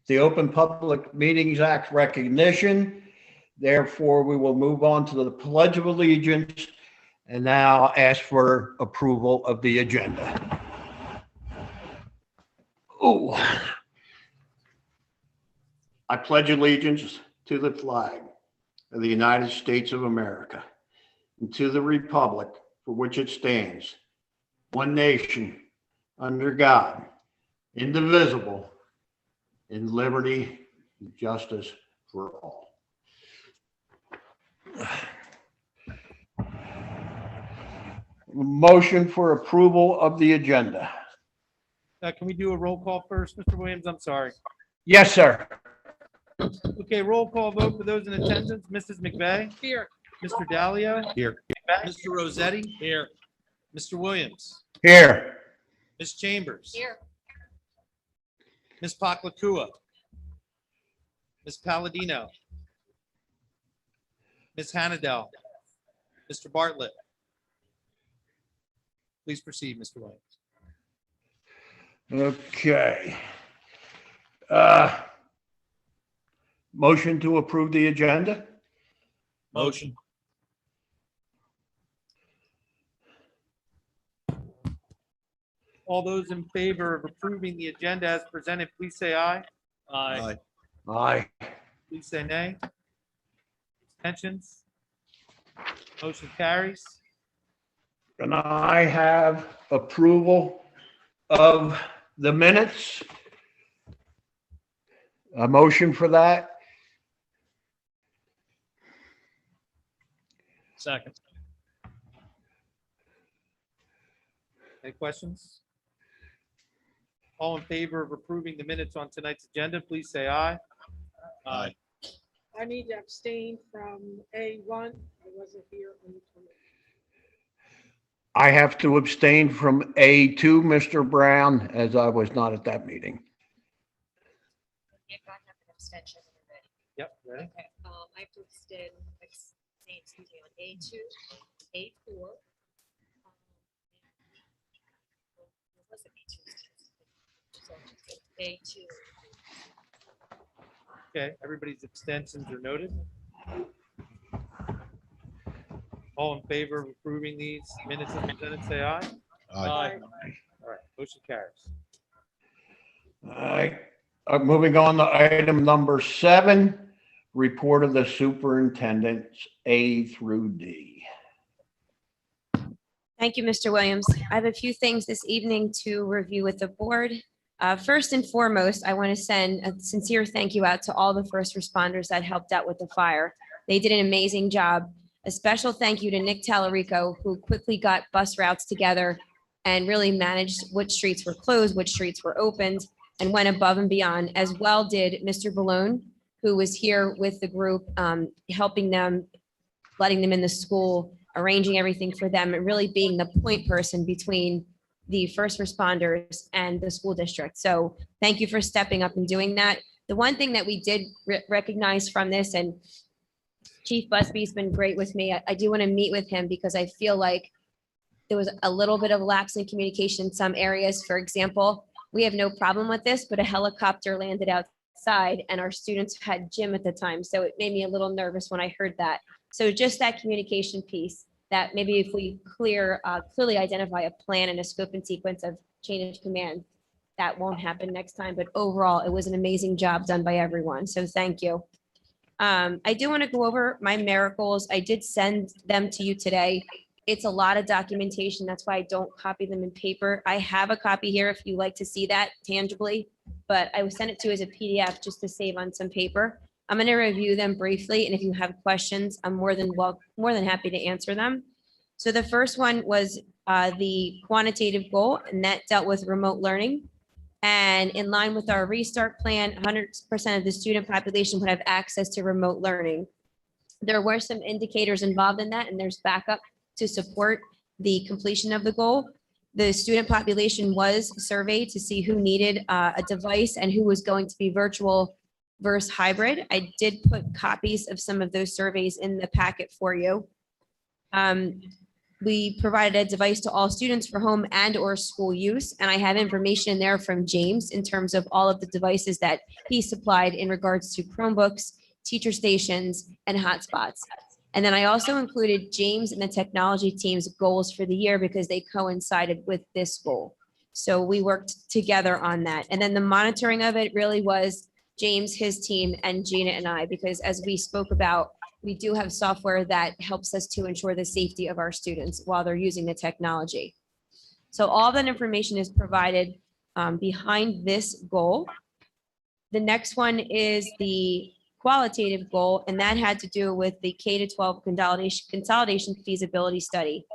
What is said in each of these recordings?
the Open Public Meetings Act recognition. Therefore, we will move on to the Pledge of Allegiance and now ask for approval of the agenda. Oh, I pledge allegiance to the flag of the United States of America and to the republic for which it stands, one nation, under God, indivisible, in liberty and justice for all. Motion for approval of the agenda. Can we do a roll call first, Mr. Williams? I'm sorry. Yes, sir. Okay, roll call vote for those in attendance. Mrs. McVeigh? Here. Mr. Dalio? Here. Mr. Rossetti? Here. Mr. Williams? Here. Ms. Chambers? Here. Ms. Paklakua? Ms. Palladino? Ms. Hannadel? Mr. Bartlett? Please proceed, Mr. Williams. Okay. Motion to approve the agenda? Motion. All those in favor of approving the agenda as presented, please say aye. Aye. Aye. Please say nay. Abstentions? Motion carries. And I have approval of the minutes. A motion for that? Second. Any questions? All in favor of approving the minutes on tonight's agenda, please say aye. Aye. I need to abstain from A1. I wasn't here on the 20th. I have to abstain from A2, Mr. Brown, as I was not at that meeting. If I have an abstention already. Yep, ready? Okay, I have to abstain, excuse me, on A2, A4. What was it, A2? So, A2. Okay, everybody's abstentions are noted. All in favor of approving these minutes as presented, say aye. Aye. All right, motion carries. All right, moving on to item number 7, report of the superintendents A through D. Thank you, Mr. Williams. I have a few things this evening to review with the board. First and foremost, I want to send a sincere thank you out to all the first responders that helped out with the fire. They did an amazing job. A special thank you to Nick Tallarico, who quickly got bus routes together and really managed which streets were closed, which streets were opened, and went above and beyond. As well did Mr. Ballone, who was here with the group, helping them, letting them in the school, arranging everything for them, and really being the point person between the first responders and the school district. So thank you for stepping up and doing that. The one thing that we did recognize from this, and Chief Busby's been great with me. I do want to meet with him because I feel like there was a little bit of lapse in communication in some areas. For example, we have no problem with this, but a helicopter landed outside and our students had gym at the time. So it made me a little nervous when I heard that. So just that communication piece, that maybe if we clearly identify a plan and a scope and sequence of chain of command, that won't happen next time. But overall, it was an amazing job done by everyone. So thank you. I do want to go over my miracles. I did send them to you today. It's a lot of documentation. That's why I don't copy them in paper. I have a copy here if you like to see that tangibly, but I will send it to you as a PDF just to save on some paper. I'm going to review them briefly, and if you have questions, I'm more than happy to answer them. So the first one was the quantitative goal, and that dealt with remote learning. And in line with our restart plan, 100% of the student population would have access to remote learning. There were some indicators involved in that, and there's backup to support the completion of the goal. The student population was surveyed to see who needed a device and who was going to be virtual versus hybrid. I did put copies of some of those surveys in the packet for you. We provided a device to all students for home and or school use. And I have information in there from James in terms of all of the devices that he supplied in regards to Chromebooks, teacher stations, and hotspots. And then I also included James and the technology team's goals for the year because they coincided with this goal. So we worked together on that. And then the monitoring of it really was James, his team, and Gina and I, because as we spoke about, we do have software that helps us to ensure the safety of our students while they're using the technology. So all that information is provided behind this goal. The next one is the qualitative goal, and that had to do with the K-12 consolidation feasibility study.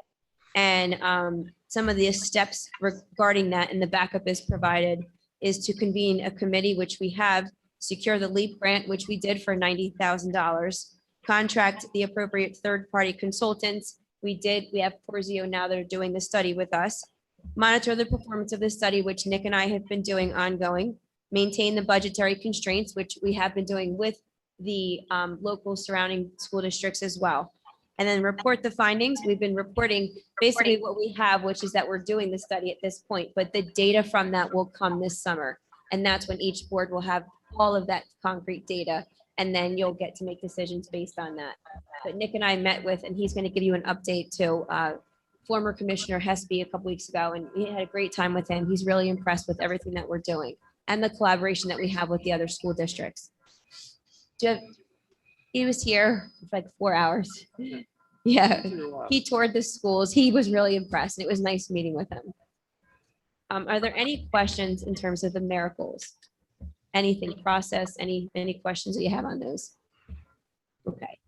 And some of the steps regarding that, and the backup is provided, is to convene a committee, which we have, secure the LEAP grant, which we did for $90,000, contract the appropriate third-party consultants. We have Porzio now that are doing the study with us, monitor the performance of the study, which Nick and I have been doing ongoing, maintain the budgetary constraints, which we have been doing with the local surrounding school districts as well. And then report the findings. We've been reporting basically what we have, which is that we're doing the study at this point, but the data from that will come this summer. And that's when each board will have all of that concrete data. And then you'll get to make decisions based on that. But Nick and I met with, and he's going to give you an update to former Commissioner Hesby a couple weeks ago, and we had a great time with him. He's really impressed with everything that we're doing and the collaboration that we have with the other school districts. He was here for like 4 hours. Yeah, he toured the schools. He was really impressed. And it was nice meeting with him. Are there any questions in terms of the miracles? Anything process, any questions that you have on those? Okay.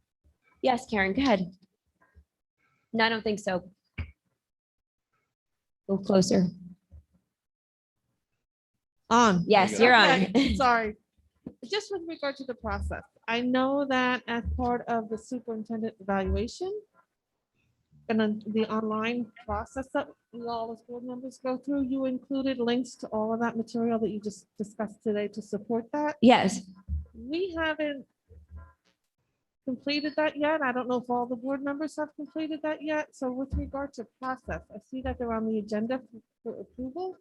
Yes, Karen, go ahead. No, I don't think so. Go closer. On. Yes, you're on. Okay, sorry. Just with regard to the process, I know that as part of the superintendent evaluation and then the online process that we all as board members go through, you included links to all of that material that you just discussed today to support that. Yes. We haven't completed that yet. I don't know if all the board members have completed that yet. So with regard to process, I see that they're on the agenda for approval.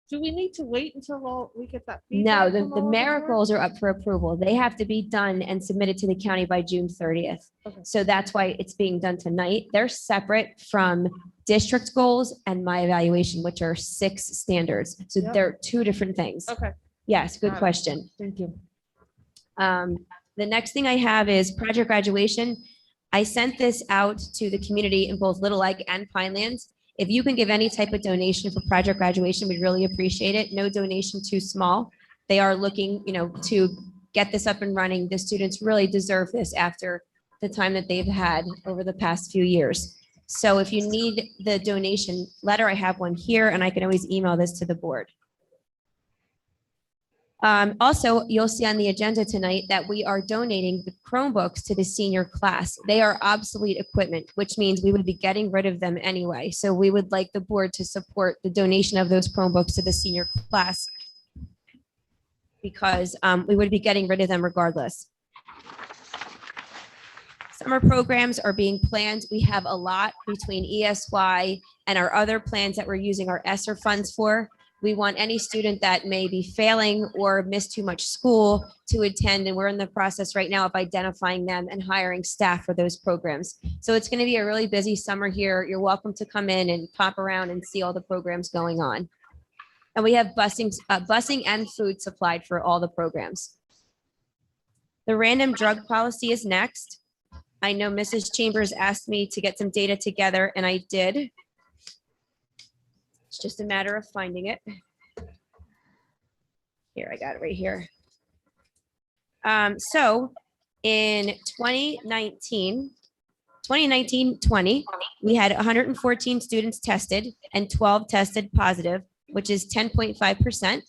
Do we need to wait until we get that? No, feedback the from all boards? miracles are up for approval. They have to be done and submitted to the county by June 30th. Okay. So that's why it's being done tonight. They're separate from district goals and my evaluation, which are 6 standards. So Yep. they're 2 different things. Okay, Yes, good Got it. question. thank you. The next thing I have is project graduation. I sent this out to the community in both Little Egg and Pinelands. If you can give any type of donation for project graduation, we'd really appreciate it. No donation too small. They are looking, to get this up and running. The students really deserve this after the time that they've had over the past few years. So if you need the donation letter, I have one here, and I can always email this to the board. Also, you'll see on the agenda tonight that we are donating the Chromebooks to the senior class. They are obsolete equipment, which means we would be getting rid of them anyway. So we would like the board to support the donation of those Chromebooks to the senior class because we would be getting rid of them regardless. Summer programs are being planned. We have a lot between ESY and our other plans that we're using our ESSER funds for. We want any student that may be failing or miss too much school to attend, and we're in the process right now of identifying them and hiring staff for those programs. So it's going to be a really busy summer here. You're welcome to come in and pop around and see all the programs going on. And we have busing and food supplied for all the programs. The random drug policy is next. I know Mrs. Chambers asked me to get some data together, and I did. It's just a matter of finding it. Here, I got it right here. So in 2019-20, we had 114 students tested and 12 tested positive, which is 10.5%.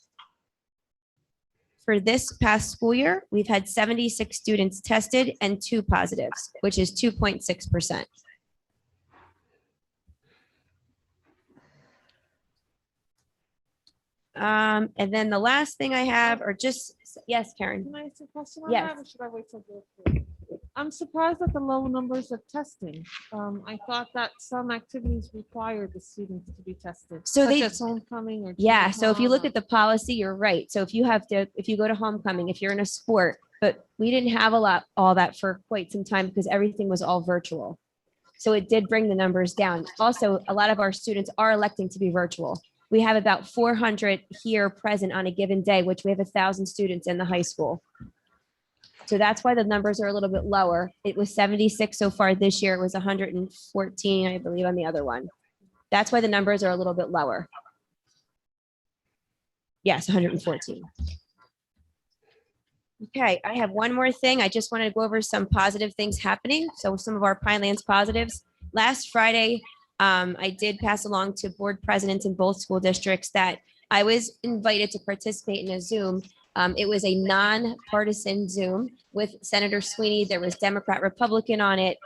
For this past school year, we've had 76 students tested and 2 positives, which is 2.6%. And then the last thing I have are just, yes, Karen. Can I ask a question on Yes. that, or should I wait till? I'm surprised at the low numbers of testing. I thought that some activities required the students to be tested. So such they- as homecoming or. Yeah, so if you look junior at the policy, you're right. So if you go to homecoming, if you're in a sport, but we didn't have all that for quite some time because everything was all virtual. So it did bring the numbers down. Also, a lot of our students are electing to be virtual. We have about 400 here present on a given day, which we have 1,000 students in the high school. So that's why the numbers are a little bit lower. It was 76 so far this year. It was 114, I believe, on the other one. That's why the numbers are a little bit lower. Yes, 114. Okay, I have one more thing. I just want to go over some positive things happening. So some of our Pinelands positives. Last Friday, I did pass along to board presidents in both school districts that I was invited to participate in a Zoom. It was a nonpartisan Zoom with Senator Sweeney. There was Democrat, Republican on it.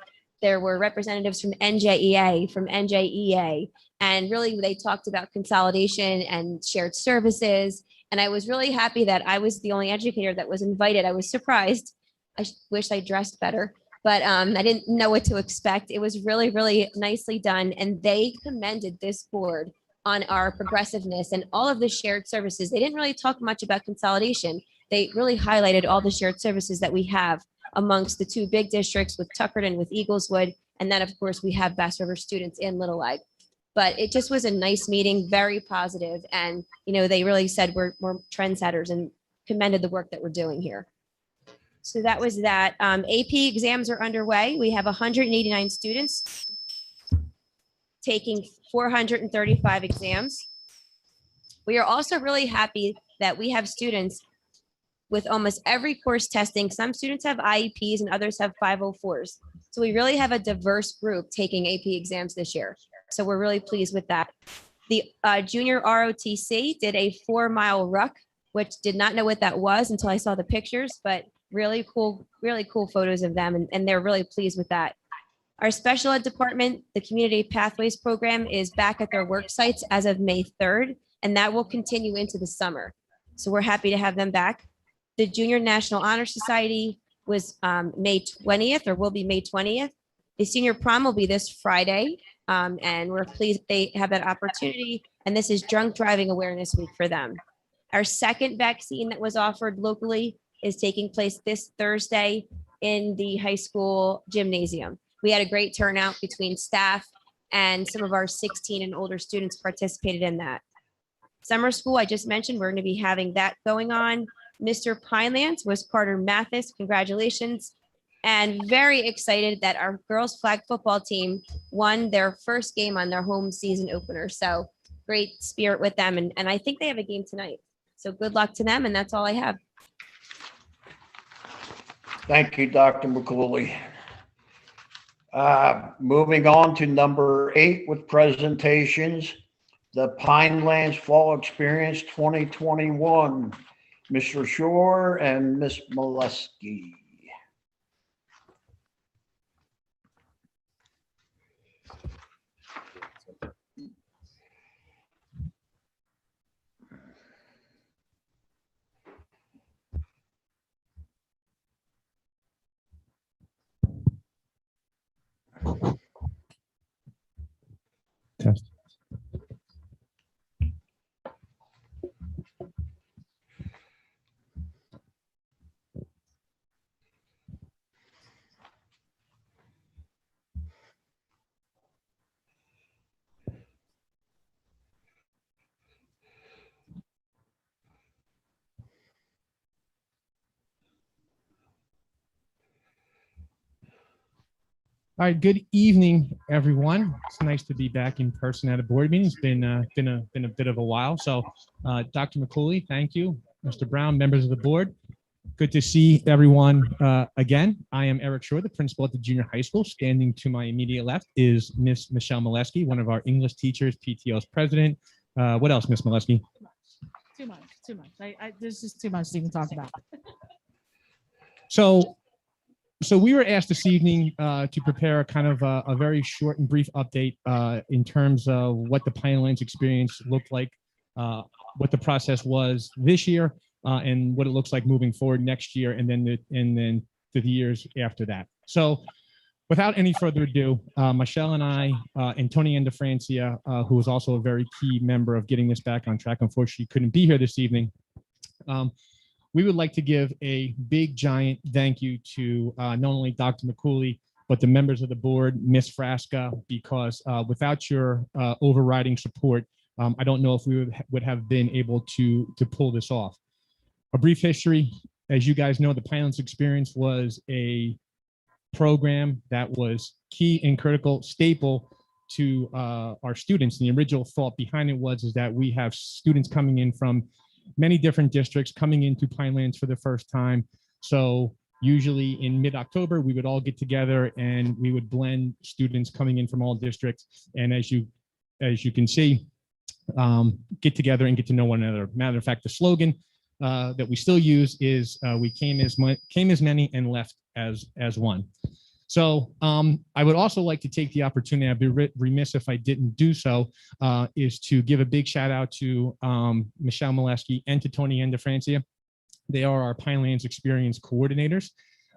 There were representatives from NJEA, from NJEA, and really they talked about consolidation and shared services. And I was really happy that I was the only educator that was invited. I was surprised. I wish I dressed better, but I didn't know what to expect. It was really, really nicely done. And they commended this board on our progressiveness and all of the shared services. They didn't really talk much about consolidation. They really highlighted all the shared services that we have amongst the two big districts with Tuckerton, with Eagleswood. And then, of course, we have Bass River students in Little Lag. But it just was a nice meeting, very positive. And, you know, they really said we're trendsetters and commended the work that we're doing here. So that was that. AP exams are underway. We have 189 students taking 435 exams. We are also really happy that we have students with almost every course testing. Some students have IEPs and others have 504s. So we really have a diverse group taking AP exams this year. So we're really pleased with that. The junior ROTC did a 4-mile ruck, which did not know what that was until I saw the pictures, but really cool photos of them. And they're really pleased with that. Our special ed department, the Community Pathways Program, is back at their work sites as of May 3rd, and that will continue into the summer. So we're happy to have them back. The Junior National Honor Society was May 20th, or will be May 20th. The senior prom will be this Friday, and we're pleased they have that opportunity. And this is Drunk Driving Awareness Week for them. Our second vaccine that was offered locally is taking place this Thursday in the high school gymnasium. We had a great turnout between staff and some of our 16 and older students participated in that. Summer school, I just mentioned, we're going to be having that going on. Mr. Pinelands was Carter Mathis. Congratulations. And very excited that our girls flag football team won their first game on their home season opener. So great spirit with them. And I think they have a game tonight. So good luck to them. And that's all I have. Thank you, Dr. McCooley. Moving on to number 8 with presentations, the Pinelands Fall Experience 2021. Mr. Shore and Ms. Molesky. Test. All right, good evening, everyone. It's nice to be back in person at a board meeting. It's been a bit of a while. So, Dr. McCooley, thank you. Mr. Brown, members of the board, good to see everyone again. I am Eric Shore, the principal at the junior high school. Standing to my immediate left is Miss Michelle Molesky, one of our English teachers, PTO's president. What else, Miss Molesky? Too much. There's just too much to even talk about. So we were asked this evening to prepare a kind of a very short and brief update in terms of what the Pinelands experience looked like, what the process was this year, and what it looks like moving forward next year, and then the years after that. So without any further ado, Michelle and I, and Tony Francia, who was also a very key member of getting this back on track, unfortunately couldn't be here this evening. We would like to give a big, giant thank you to not only Dr. McCooley, but the members of the board, Ms. Frasca, because without your overriding support, I don't know if we would have been able to pull this off. A brief history, as you guys know, the Pinelands Experience was a program that was key and critical staple to our students. And the original thought behind it was that we have students coming in from many different districts coming into Pinelands for the first time. So usually in mid-October, we would all get together and we would blend students coming in from all districts. And as you can see, get together and get to know one another. Matter of fact, the slogan that we still use is we came as many and left as one. So I would also like to take the opportunity, I'd be remiss if I didn't do so, is to give a big shout out to Michelle Molesky and to Tony Francia. They are our Pinelands Experience coordinators,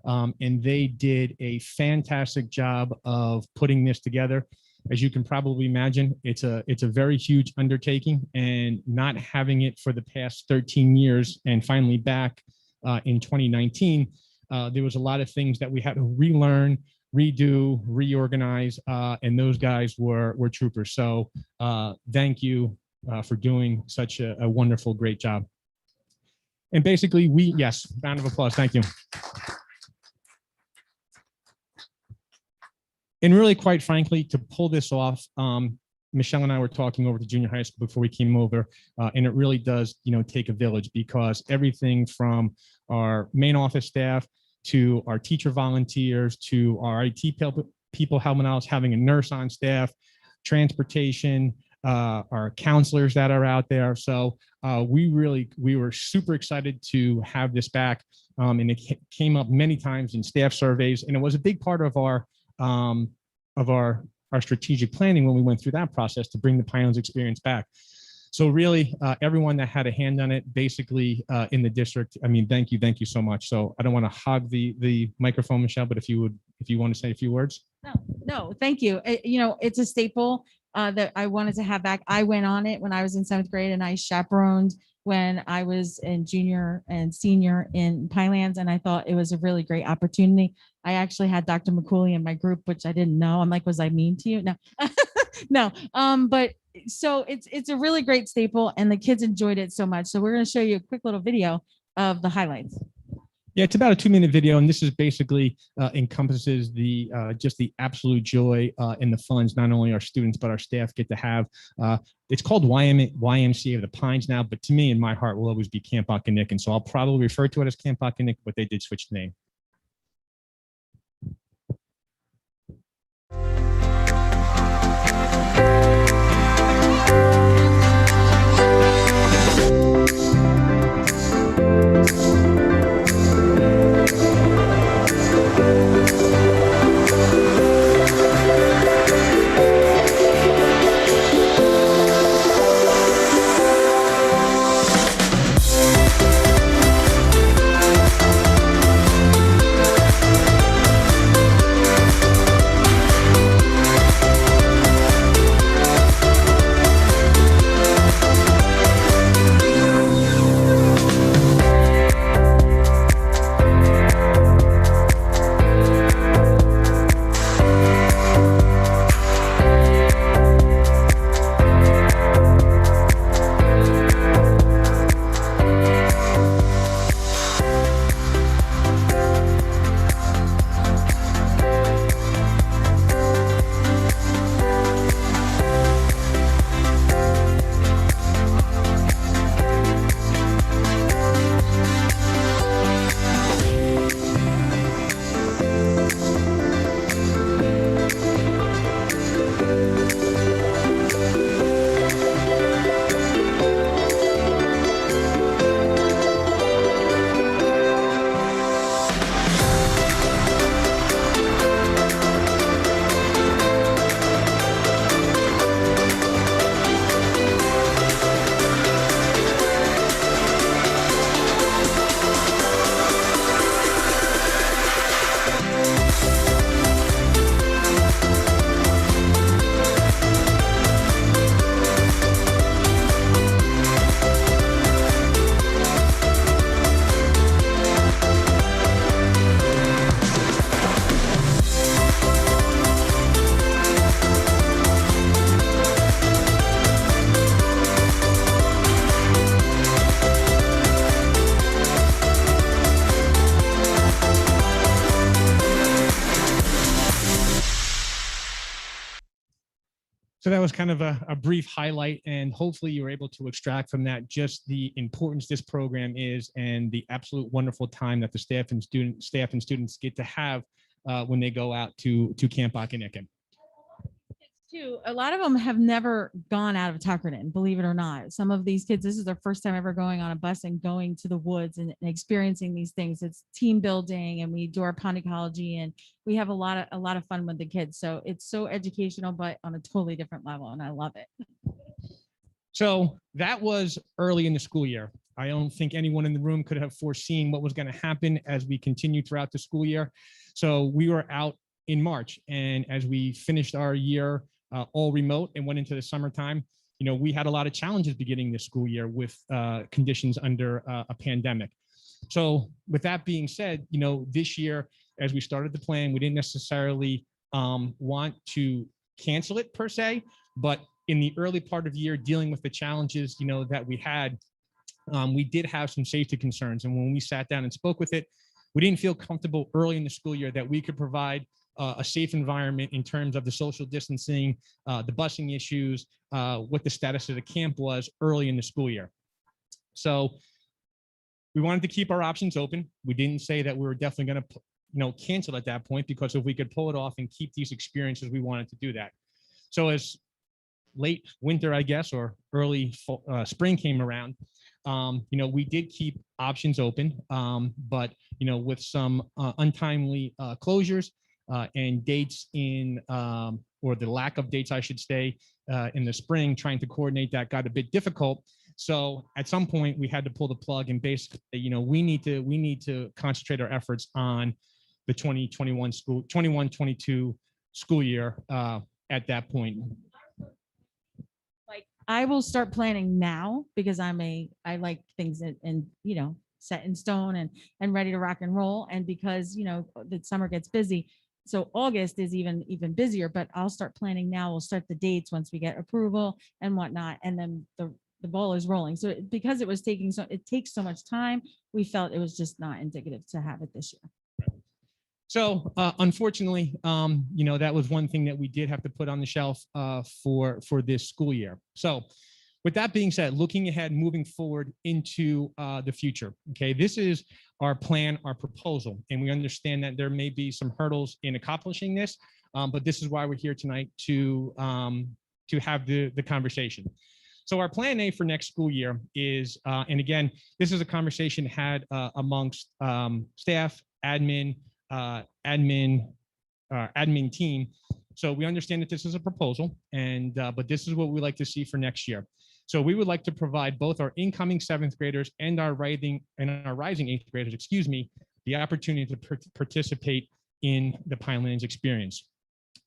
and they did a fantastic job of putting this together. As you can probably imagine, it's a very huge undertaking, and not having it for the past 13 years and finally back in 2019, there was a lot of things that we had to relearn, redo, reorganize, and those guys were troopers. So thank you for doing such a wonderful, great job. And basically, yes, round of applause. Thank you. And really, quite frankly, to pull this off, Michelle and I were talking over to junior high school before we came over, and it really does, take a village, because everything from our main office staff to our teacher volunteers to our IT people helping out, having a nurse on staff, transportation, our counselors that are out there. So we were super excited to have this back, and it came up many times in staff surveys, and it was a big part of our strategic planning when we went through that process to bring the Pinelands Experience back. So really, everyone that had a hand on it, basically in the district, I mean, thank you so much. So I don't want to hog the microphone, Michelle, but if you want to say a few words. No, thank you. It's a staple that I wanted to have back. I went on it when I was in 7th grade, and I chaperoned when I was in junior and senior in Pinelands, and I thought it was a really great opportunity. I actually had Dr. McCooley in my group, which I didn't know. I'm like, was I mean to you? No, no. But so it's a really great staple, and the kids enjoyed it so much. So we're going to show you a quick little video of the highlights. Yeah, it's about a 2-minute video, and this is basically encompasses the just the absolute joy and the funds not only our students but our staff get to have. It's called YMCA of the Pines now, but to me, in my heart, will always be Camp Occoneck, and so I'll probably refer to it as Camp Occoneck, but they did switch the name. So that was kind of a brief highlight, and hopefully you were able to extract from that just the importance this program is and the absolute wonderful time that the staff and students get to have when they go out to Camp Akinikin. Too, a lot of them have never gone out of Tuckerton, believe it or not. Some of these kids, this is their first time ever going on a bus and going to the woods and experiencing these things. It's team building, and we do our pond ecology, and we have a lot of fun with the kids. So it's so educational, but on a totally different level, and I love it. So that was early in the school year. I don't think anyone in the room could have foreseen what was going to happen as we continue throughout the school year. So we were out in March, and as we finished our year all remote and went into the summertime, you know, we had a lot of challenges beginning the school year with conditions under a pandemic. So with that being said, you know, this year, as we started the plan, we didn't necessarily want to cancel it per se, but in the early part of the year, dealing with the challenges, you know, that we had, we did have some safety concerns. And when we sat down and spoke with it, we didn't feel comfortable early in the school year that we could provide a safe environment in terms of the social distancing, the busing issues, what the status of the camp was early in the school year. So we wanted to keep our options open. We didn't say that we were definitely going to, you know, cancel at that point, because if we could pull it off and keep these experiences, we wanted to do that. So as late winter, I guess, or early spring came around, you know, we did keep options open, but, you know, with some untimely closures and dates in, or the lack of dates, I should say, in the spring, trying to coordinate that got a bit difficult. So at some point we had to pull the plug, and basically, you know, we need to concentrate our efforts on the 21-22 school year at that point. Like, I will start planning now, because I like things and you know, set in stone and ready to rock and roll. And because, you know, the summer gets busy, so August is even busier, but I'll start planning now. We'll start the dates once we get approval and whatnot. And then the ball is rolling. So because it takes so much time, we felt it was just not indicative to have it this year. So unfortunately, you know, that was one thing that we did have to put on the shelf for this school year. So with that being said, looking ahead, moving forward into the future, okay, this is our plan, our proposal, and we understand that there may be some hurdles in accomplishing this, but this is why we're here tonight to have the conversation. So our plan A for next school year is, and again, this is a conversation had amongst staff, admin team. So we understand that this is a proposal, and but this is what we like to see for next year. So we would like to provide both our incoming 7th graders and our rising 8th graders, excuse me, the opportunity to participate in the Pinelands experience.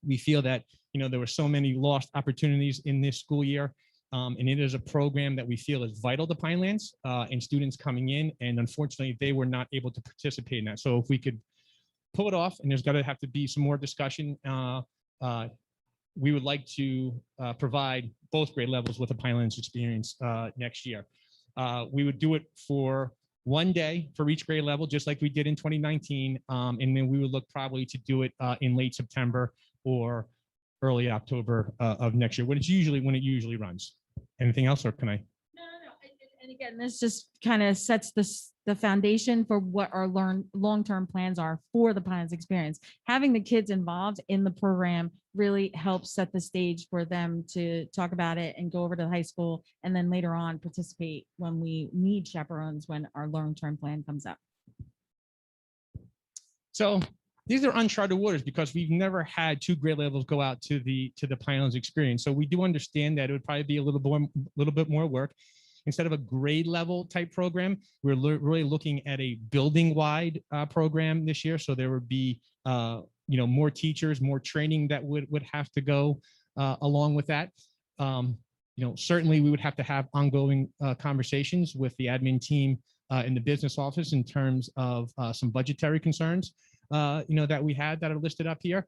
We feel that, you know, there were so many lost opportunities in this school year, and it is a program that we feel is vital to Pinelands and students coming in, and unfortunately they were not able to participate in that. So if we could pull it off, and there's got to have to be some more discussion, we would like to provide both grade levels with a Pinelands experience next year. We would do it for one day for each grade level, just like we did in 2019. And then we would look probably to do it in late September or early October of next year, when it usually runs. Anything else, or can I? No. And again, this just kind of sets the foundation for what our long-term plans are for the Pinelands experience. Having the kids involved in the program really helps set the stage for them to talk about it and go over to the high school, and then later on participate when we need chaperones when our long-term plan comes up. So these are uncharted waters, because we've never had 2 grade levels go out to the Pinelands experience. So we do understand that it would probably be a little bit more work. Instead of a grade level type program, we're really looking at a building wide program this year. So there would be you know, more teachers, more training that would have to go along with that. You know, certainly we would have to have ongoing conversations with the admin team in the business office in terms of some budgetary concerns, you know, that we had that are listed up here.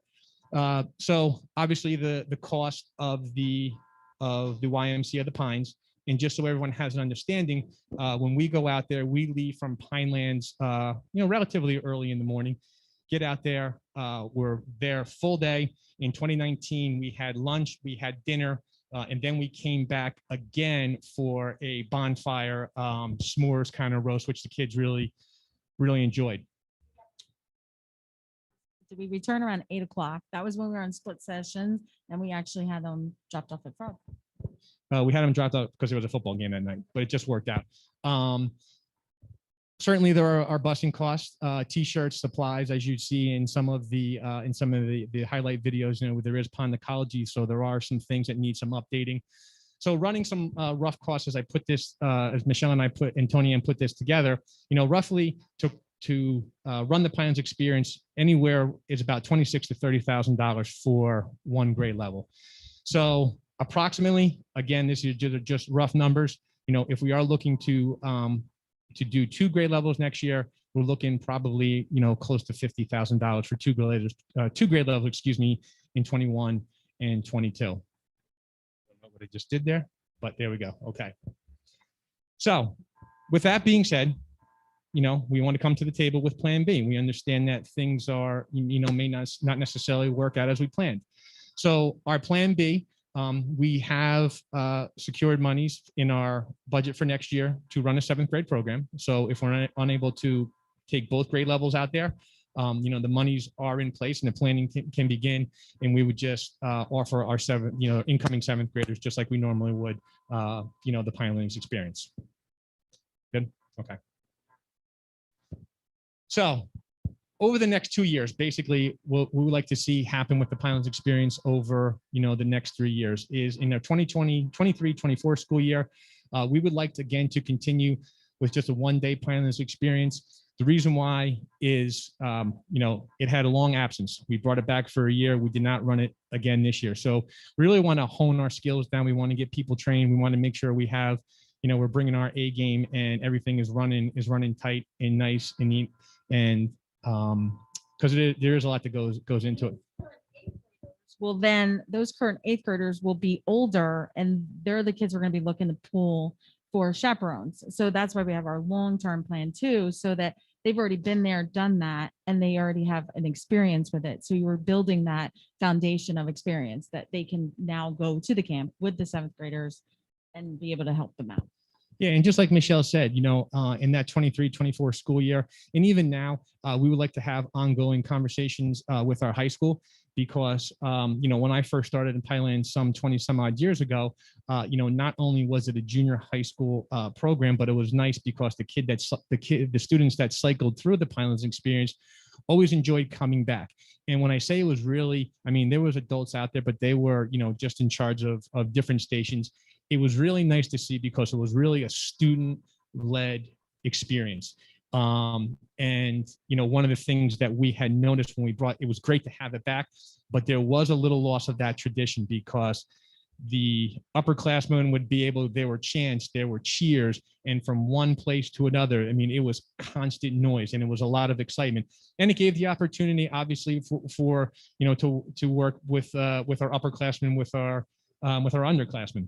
So obviously the cost of the YMCA of the Pines. And just so everyone has an understanding, when we go out there, we leave from Pinelands, you know, relatively early in the morning, get out there, were there full day. In 2019, we had lunch, we had dinner, and then we came back again for a bonfire s'mores kind of roast, which the kids really enjoyed. We returned around 8 o'clock. That was when we were on split sessions, and we actually had them dropped off at Frog. We had them dropped out because there was a football game that night, but it just worked out. Certainly there are busing costs, t-shirts, supplies, as you see in some of the highlight videos. You know, there is pond ecology, so there are some things that need some updating. So running some rough costs as I put this, as Michelle and I put and Tony and put this together, you know, roughly to run the Pinelands experience anywhere is about $26,000 to $30,000 for one grade level. So approximately, again, this is just rough numbers. You know, if we are looking to do 2 grade levels next year, we're looking probably, you know, close to $50,000 for 2 grade levels, excuse me, in 21 and 22. I don't know what I just did there, but there we go. Okay. So with that being said, you know, we want to come to the table with plan B. We understand that things are, you know, may not necessarily work out as we planned. So our plan B, we have secured monies in our budget for next year to run a 7th grade program. So if we're unable to take both grade levels out there, you know, the monies are in place and the planning can begin, and we would just offer our incoming 7th graders, just like we normally would, you know, the Pinelands experience. Good. Okay. So over the next 2 years, basically what we would like to see happen with the Pinelands experience over, you know, the next 3 years is in our 2023-24 school year, we would like to, again, to continue with just a one-day Pinelands experience. The reason why is, you know, it had a long absence. We brought it back for a year. We did not run it again this year. So we really want to hone our skills down. We want to get people trained. We want to make sure we have, you know, we're bringing our A game and everything is running tight and nice and neat. And because there is a lot that goes into it. Well, then those current 8th graders will be older, and they're the kids we're going to be looking to pool for chaperones. So that's why we have our long-term plan too, so that they've already been there, done that, and they already have an experience with it. So you were building that foundation of experience that they can now go to the camp with the 7th graders and be able to help them out. Yeah, and just like Michelle said, you know, in that 23-24 school year, and even now, we would like to have ongoing conversations with our high school because, you know, when I first started in Pinelands some 20 some odd years ago, you know, not only was it a junior high school program, but it was nice because the students that cycled through the Pinelands experience always enjoyed coming back. And when I say it was really, I mean, there was adults out there, but they were, you know, just in charge of different stations. It was really nice to see because it was really a student-led experience. And, you know, one of the things that we had noticed when we it was great to have it back, but there was a little loss of that tradition because the upperclassmen would be able, there were chants, there were cheers, and from one place to another, I mean, it was constant noise and it was a lot of excitement. And it gave the opportunity, obviously, for you know, to work with our upperclassmen, with our underclassmen.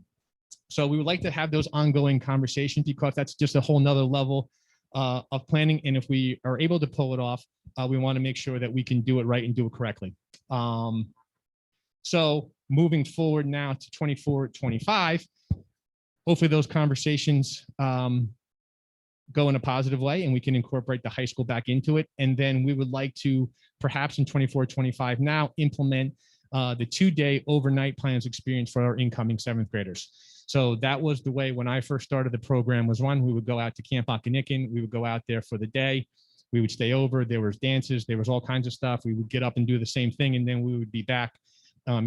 So we would like to have those ongoing conversations because that's just a whole nother level of planning. And if we are able to pull it off, we want to make sure that we can do it right and do it correctly. So moving forward now to 24-25, hopefully those conversations go in a positive way and we can incorporate the high school back into it. And then we would like to perhaps in 24-25 now implement the 2-day overnight Pinelands experience for our incoming 7th graders. So that was the way when I first started the program was one, we would go out to Camp Okanagan. We would go out there for the day. We would stay over. There was dances. There was all kinds of stuff. We would get up and do the same thing. And then we would be back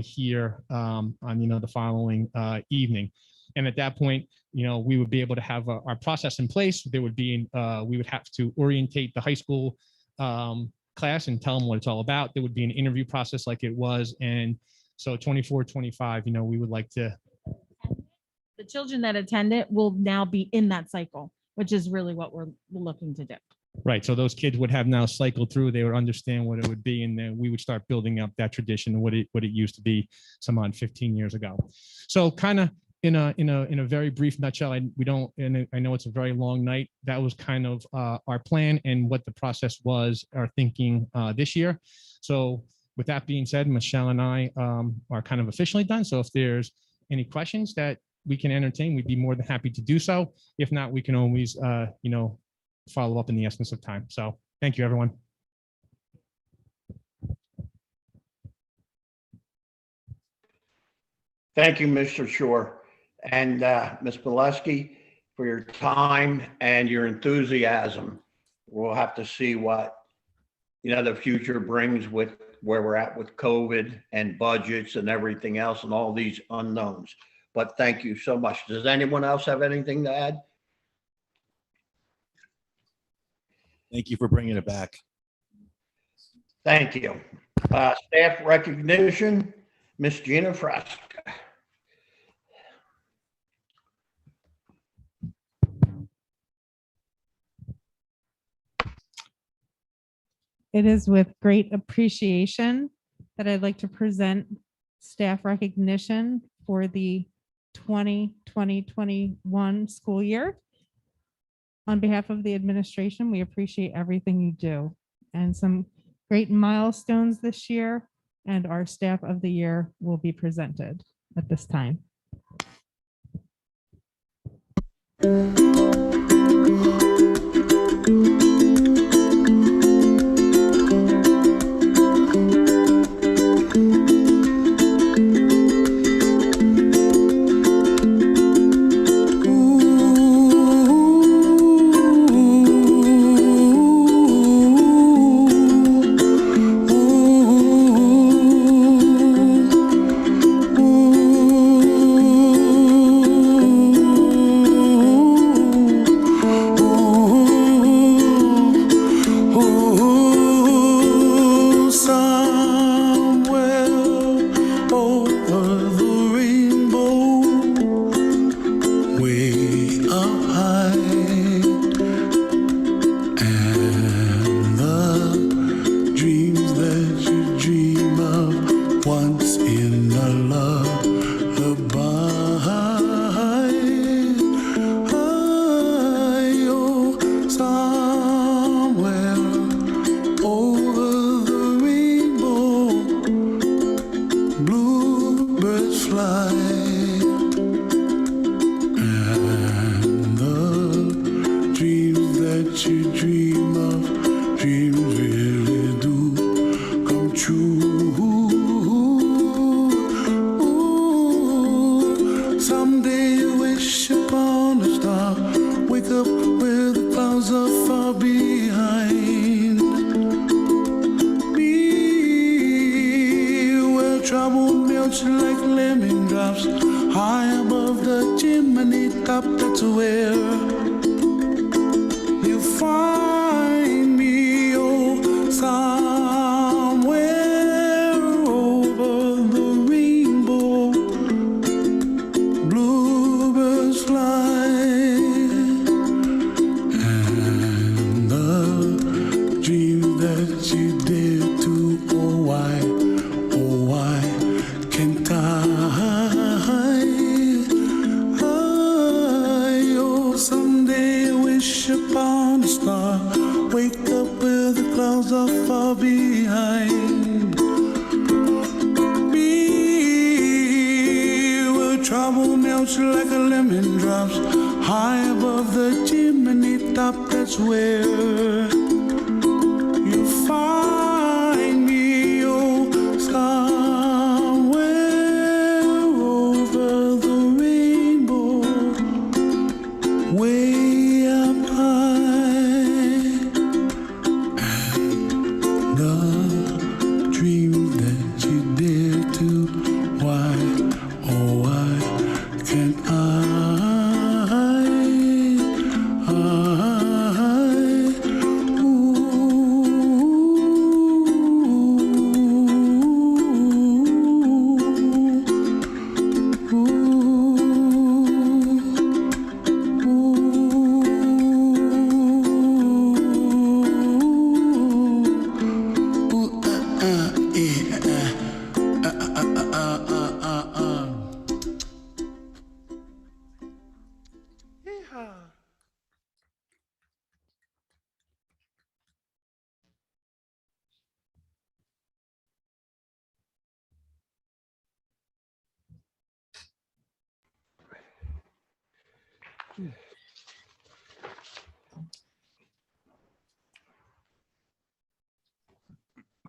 here on, you know, the following evening. And at that point, you know, we would be able to have our process in place. There would be, we would have to orientate the high school class and tell them what it's all about. There would be an interview process like it was. And so 24-25, you know, we would like to. The children that attend it will now be in that cycle, which is really what we're looking to do. Right. So those kids would have now cycled through. They would understand what it would be, and then we would start building up that tradition of what it used to be some odd 15 years ago. So kind of in a very brief nutshell, I know it's a very long night. That was kind of our plan and what the process was, our thinking this year. So with that being said, Michelle and I are kind of officially done. So if there's any questions that we can entertain, we'd be more than happy to do so. If not, we can always, follow up in the essence of time. So thank you, everyone. Thank you, Mr. Shore, and Ms. Molesky, for your time and your enthusiasm. We'll have to see what, the future brings with where we're at with COVID and budgets and everything else and all these unknowns. But thank you so much. Does anyone else have anything to add? Thank you for bringing it back. Thank you. Staff recognition, Ms. Gina Fresca. It is with great appreciation that I'd like to present staff recognition for the 2020-21 school year. On behalf of the administration, we appreciate everything you do and some great milestones this year, and our staff of the year will be presented at this time.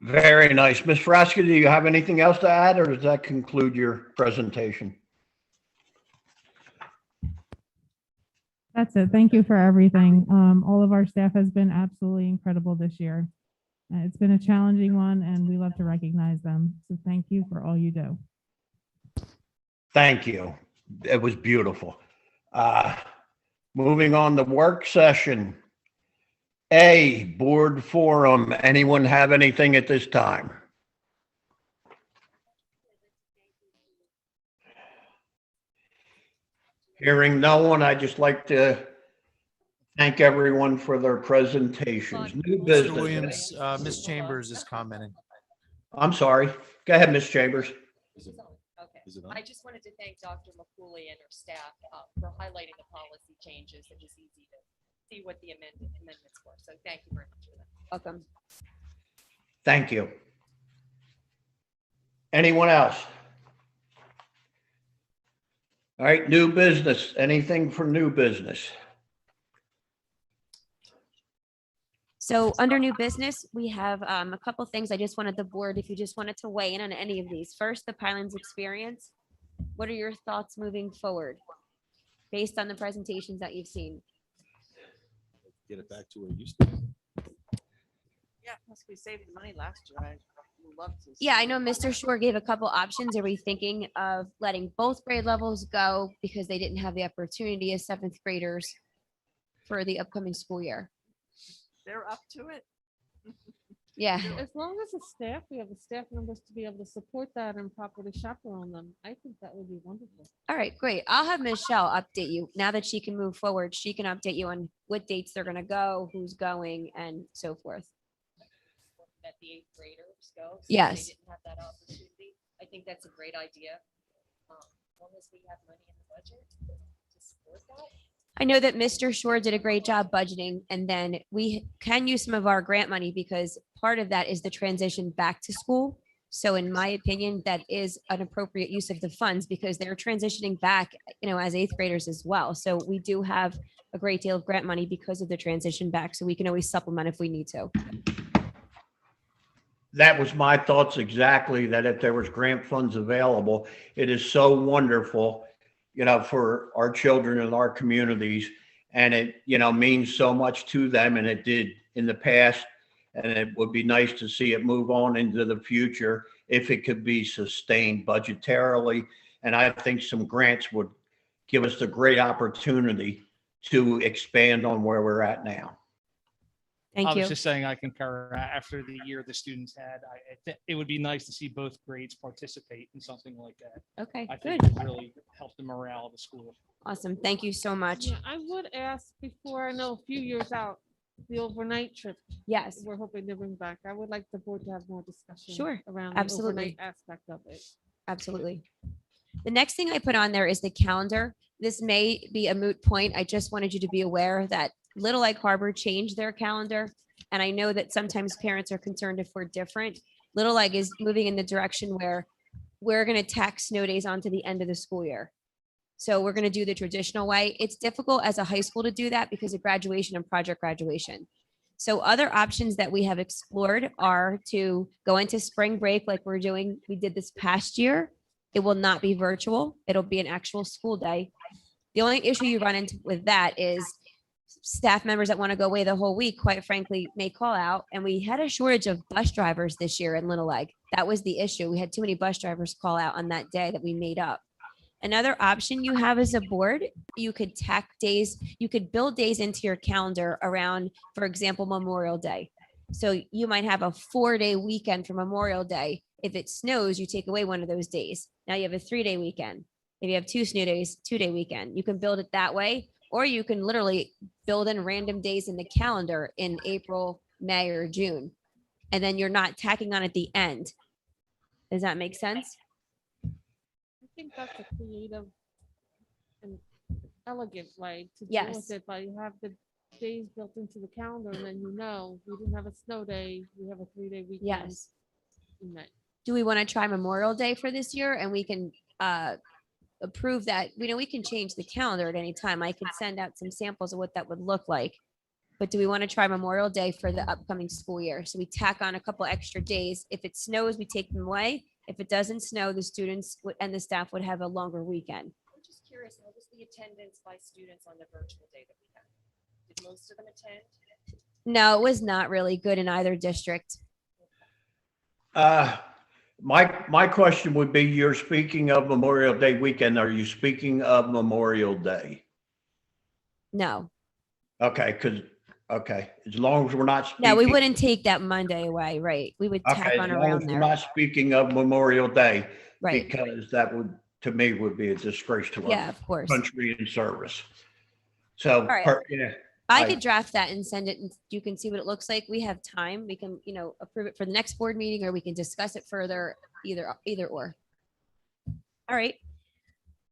Very nice. Ms. Frasca, do you have anything else to add, or does that conclude your presentation? That's it. Thank you for everything. All of our staff has been absolutely incredible this year. It's been a challenging one and we love to recognize them. So thank you for all you do. Thank you. It was beautiful. Moving on to work session. A, board forum. Anyone have anything at this time? Hearing no one, I'd just like to thank everyone for their presentations. New Mr. business. Williams, Ms. Chambers is commenting. I'm sorry. Go ahead, Ms. Chambers. Okay. Is it on? I just wanted to thank Dr. McCooley and her staff for highlighting the policy changes. It was easy to see what the amendments were. So thank you very much for that. Welcome. Thank you. Anyone else? All right, new business. Anything for new business? So under new business, we have a couple things I just wanted the board, if you just wanted to weigh in on any of these. First, the Pinelands experience. What are your thoughts moving forward based on the presentations that you've seen? Get it back to where it used to be. Yeah, plus we saved money last year. I would love to. Yeah, I know Mr. Shore gave a couple options. Are we thinking of letting both grade levels go because they didn't have the opportunity as seventh graders for the upcoming school year? They're up to it. Yeah. As long as the staff, we have the staff members to be able to support that and properly chaperone them, I think that would be wonderful. All right, great. I'll have Michelle update you. Now that she can move forward, she can update you on what dates they're gonna go, who's going, and so forth. That the eighth graders go. Yes. They didn't have that opportunity. I think that's a great idea. As long as we have money in the budget to support that. I know that Mr. Shore did a great job budgeting, and then we can use some of our grant money because part of that is the transition back to school. So in my opinion, that is an appropriate use of the funds because they're transitioning back, as eighth graders as well. So we do have a great deal of grant money because of the transition back. So we can always supplement if we need to. That was my thoughts exactly, that if there was grant funds available, it is so wonderful, for our children and our communities. And it, means so much to them, and it did in the past. And it would be nice to see it move on into the future if it could be sustained budgetarily. And I think some grants would give us the great opportunity to expand on where we're at now. Thank I you. was just saying I concur. After the year the students had, it would be nice to see both grades participate in something like that. Okay, I good. think it would really help the morale of the school. Awesome. Thank you so much. Yeah, I would ask before, I know a few years out, the overnight trip, Yes, we're hoping to bring back. I would like the board to have more discussion. Sure, Around the absolutely. overnight aspect of it. absolutely. The next thing I put on there is the calendar. This may be a moot point. I just wanted you to be aware that Little Egg Harbor changed their calendar. And I know that sometimes parents are concerned if we're different. Little Egg is moving in the direction where we're going to tack snow days onto the end of the school year. So we're going to do the traditional way. It's difficult as a high school to do that because of graduation and project graduation. So other options that we have explored are to go into spring break like we did this past year. It will not be virtual. It'll be an actual school day. The only issue you run into with that is staff members that want to go away the whole week, quite frankly, may call out. And we had a shortage of bus drivers this year in Little Egg. That was the issue. We had too many bus drivers call out on that day that we made up. Another option you have as a board, you could tack days, you could build days into your calendar around, for example, Memorial Day. So you might have a 4-day weekend for Memorial Day. If it snows, you take away one of those days. Now you have a 3-day weekend. If you have 2 snow days, 2-day weekend. You can build it that way, or you can literally build in random days in the calendar in April, May, or June. And then you're not tacking on at the end. Does that make sense? I think that's a creative and elegant way to deal Yes. with it, but you have the days built into the calendar and then we didn't have a snow day, we have a 3-day weekend. Yes. in May. Do we want to try Memorial Day for this year? And we can approve that, we can change the calendar at any time. I could send out some samples of what that would look like. But do we want to try Memorial Day for the upcoming school year? So we tack on a couple extra days. If it snows, we take them away. If it doesn't snow, the students and the staff would have a longer weekend. I'm just curious, what was the attendance by students on the virtual day that we had? Did most of them attend? No, it was not really good in either district. My question would be, you're speaking of Memorial Day weekend. Are you speaking of Memorial Day? No, Okay, as long as we're not speaking. no, we wouldn't take that Monday away, right? We would tack Okay, on as long as around we're there, not speaking of Memorial Day, right? because that would, to me, would be a disgrace to Yeah, our of course. country and service. So, right. yeah, I I- could draft that and send it and you can see what it looks like. We have time. We can, approve it for the next board meeting or we can discuss it further, either or. All right.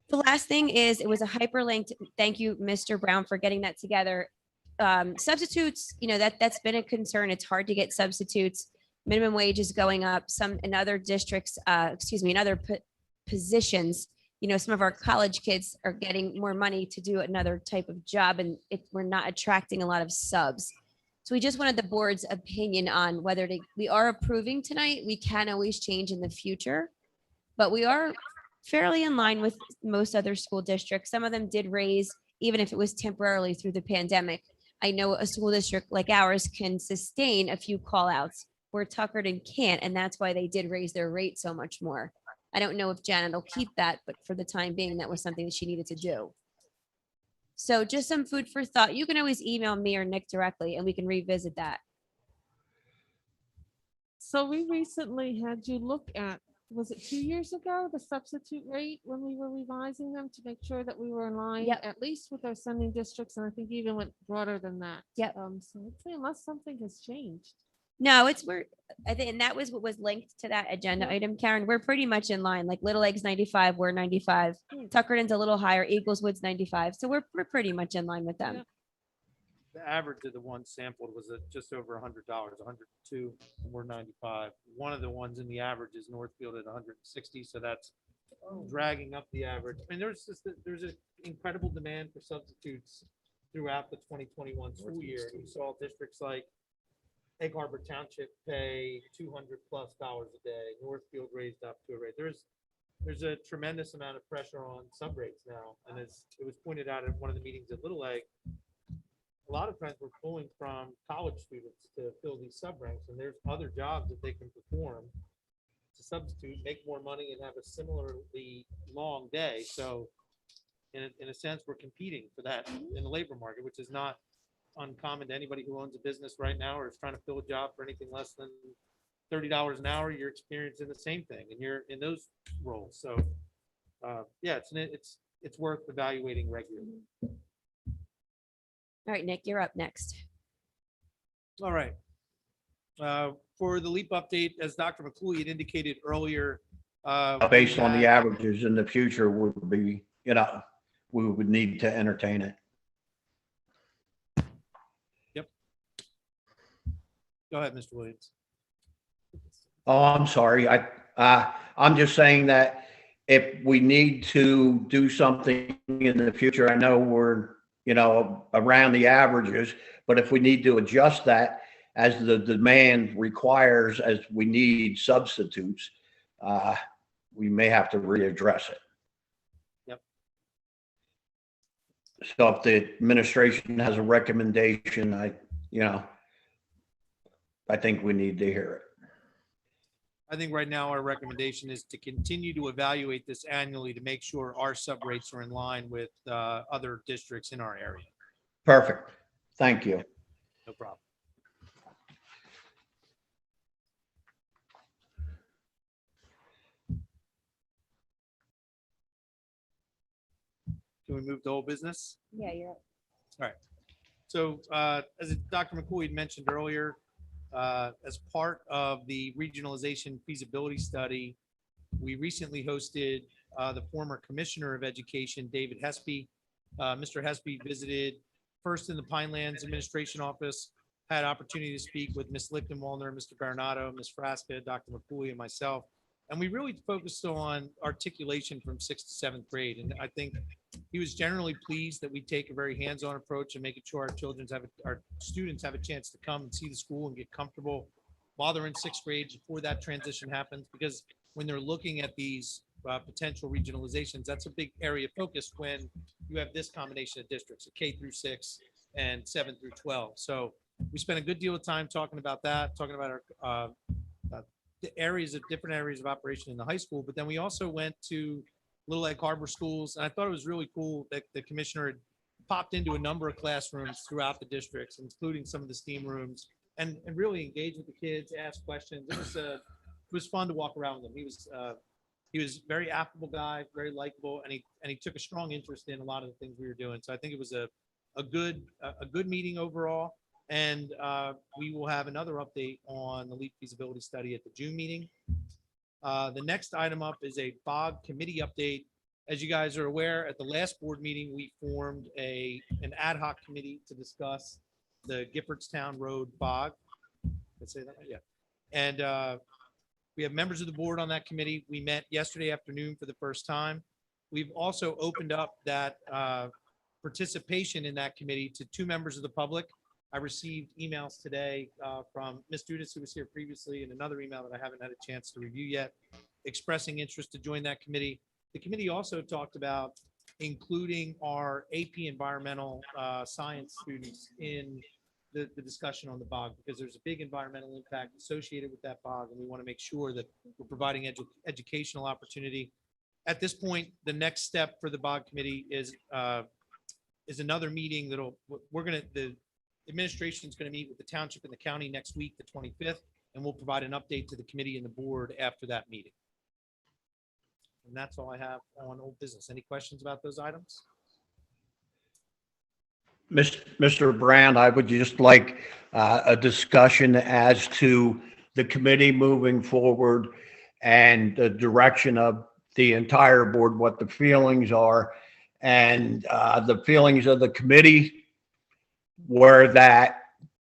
The last thing is it was a hyperlinked. Thank you, Mr. Brown, for getting that together. Substitutes, that's been a concern. It's hard to get substitutes. Minimum wage is going up. Some in other districts, in other positions, some of our college kids are getting more money to do another type of job, and we're not attracting a lot of subs. So we just wanted the board's opinion on whether we are approving tonight. We can always change in the future, but we are fairly in line with most other school districts. Some of them did raise, even if it was temporarily through the pandemic. I know a school district like ours can sustain a few call outs where Tuckerton can't, and that's why they did raise their rate so much more. I don't know if Janet will keep that, but for the time being, that was something that she needed to do. So just some food for thought. You can always email me or Nick directly and we can revisit that. So we recently had you look at, was it 2 years ago, the substitute rate when we were revising them to make sure that we were in line, Yep. at least with our sending districts, and I think even went broader than that. Yep. So I'd say unless something has changed. No, I think, and that was what was linked to that agenda item, Karen. We're pretty much in line. Like Little Egg's 95, we're 95. Tuckerton's a little higher, Eagleswood's 95. So we're pretty much in line with them. Yeah. The average of the one sampled was at just over $100, 102, and we're 95. One of the ones in the average is Northfield at 160, so that's dragging up the average. I mean, there's an incredible demand for substitutes throughout the 2021 school year. We saw districts like Egg Harbor Township pay $200+ a day. Northfield raised up to a rate. There's a tremendous amount of pressure on sub rates now, and as it was pointed out at one of the meetings at Little Egg, a lot of times we're pulling from college students to fill these sub ranks, and there's other jobs that they can perform to substitute, make more money, and have a similarly long day. So, in a sense, we're competing for that in the labor market, which is not uncommon to anybody who owns a business right now or is trying to fill a job for anything less than $30 an hour. You're experiencing the same thing, and you're in those roles. So, yeah, it's worth evaluating regularly. All right, Nick, you're up next. All right. For the LEAP update, as Dr. McCooley had indicated earlier, based on the averages in the future would be, we would need to entertain it. Yep. Go ahead, Mr. Williams. Oh, I'm sorry. I'm just saying that if we need to do something in the future, I know we're, around the averages, but if we need to adjust that as the demand requires, as we need substitutes, we may have to readdress it. Yep. So if the administration has a recommendation, I think we need to hear it. I think right now our recommendation is to continue to evaluate this annually to make sure our sub rates are in line with other districts in our area. Perfect. Thank you. No problem. Can we move to old business? Yeah, you're up. All right. So as Dr. McCoy had mentioned earlier, as part of the regionalization feasibility study, we recently hosted the former Commissioner of Education, David Hespy. Mr. Hespy visited first in the Pinelands Administration Office, had opportunity to speak with Ms. Lichtenwalner, Mr. Baronato, Ms. Frasca, Dr. McCooley, and myself. And we really focused on articulation from 6th to 7th grade. And I think he was generally pleased that we take a very hands-on approach and making sure our students have a chance to come and see the school and get comfortable while they're in 6th grade before that transition happens. Because when they're looking at these potential regionalizations, that's a big area of focus when you have this combination of districts, K through 6 and 7 through 12. So we spent a good deal of time talking about that, talking about our the different areas of operation in the high school. But then we also went to Little Egg Harbor schools. And I thought it was really cool that the commissioner had popped into a number of classrooms throughout the districts, including some of the STEAM rooms, and really engage with the kids, ask questions. It was fun to walk around with him. He was a very affable guy, very likable, and he took a strong interest in a lot of the things we were doing. So I think it was a good meeting overall. And we will have another update on the LEAP feasibility study at the June meeting. The next item up is a BOG committee update. As you guys are aware, at the last board meeting, we formed an ad hoc committee to discuss the Giffords Road BOG. Let's say that, yeah. And we have members of the board on that committee. We met yesterday afternoon for the first time. We've also opened up that participation in that committee to 2 members of the public. I received emails today from Ms. Dudas, who was here previously, and another email that I haven't had a chance to review yet, expressing interest to join that committee. The committee also talked about including our AP environmental science students in the discussion on the BOG, because there's a big environmental impact associated with that BOG, and we want to make sure that we're providing educational opportunity. At this point, the next step for the BOG committee is another meeting the administration is going to meet with the township and the county next week, the 25th, and we'll provide an update to the committee and the board after that meeting. And that's all I have on old business. Any questions about those items? Mr. Brand, I would just like a discussion as to the committee moving forward and the direction of the entire board, what the feelings are, and the feelings of the committee were that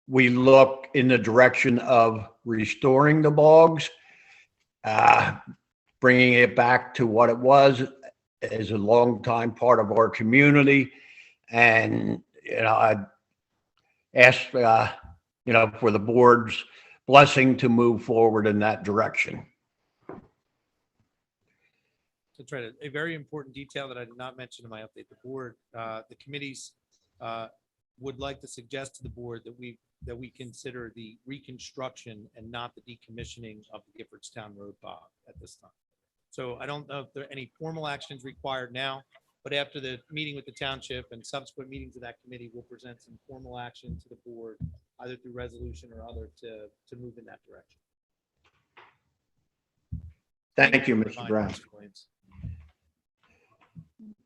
we look in the direction of restoring the bogs, bringing it back to what it was as a long time part of our community. And, I ask, for the board's blessing to move forward in that direction. To try to, a very important detail that I did not mention in my update, the board, the committees would like to suggest to the board that we consider the reconstruction and not the decommissioning of the Giffords Road BOG at this time. So I don't know if there are any formal actions required now, but after the meeting with the township and subsequent meetings of that committee, we'll present some formal action to the board, either through resolution or other, to move in that direction. Thank you, Mr. Brown.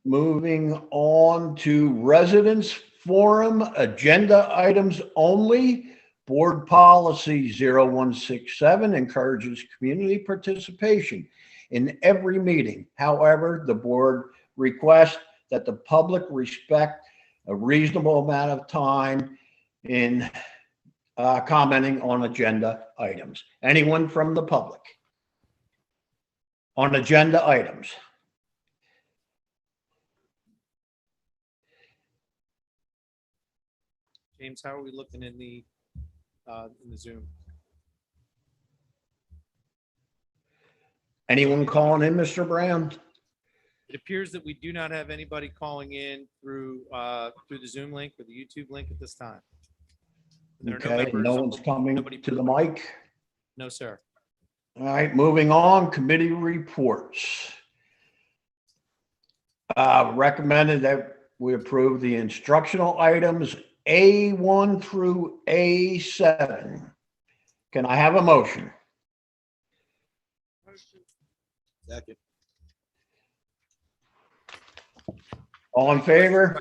Moving on to residents forum, agenda items only. Board policy 0167 encourages community participation in every meeting. However, the board requests that the public respect a reasonable amount of time in commenting on agenda items. Anyone from the public on agenda items? James, how are we looking in the Zoom? Anyone calling in, Mr. Brown? It appears that we do not have anybody calling in through the Zoom link or the YouTube link at this time. There are no Okay, members. no one's coming to the mic. No, sir. All right, moving on, committee reports. Recommended that we approve the instructional items A1 through A7. Can I have a motion? Second. All in favor?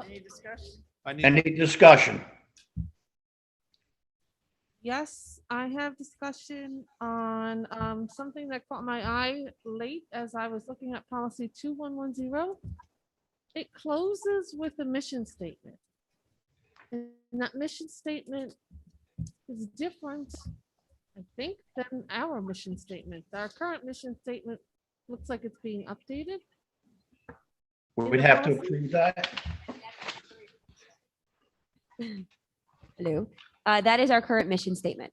Any discussion? Any discussion? Yes, I have discussion on something that caught my eye late as I was looking at policy 2110. It closes with a mission statement. And that mission statement is different I think then our mission statement, our current mission statement looks like it's being updated. We'd have to approve that. Hello. That is our current mission statement.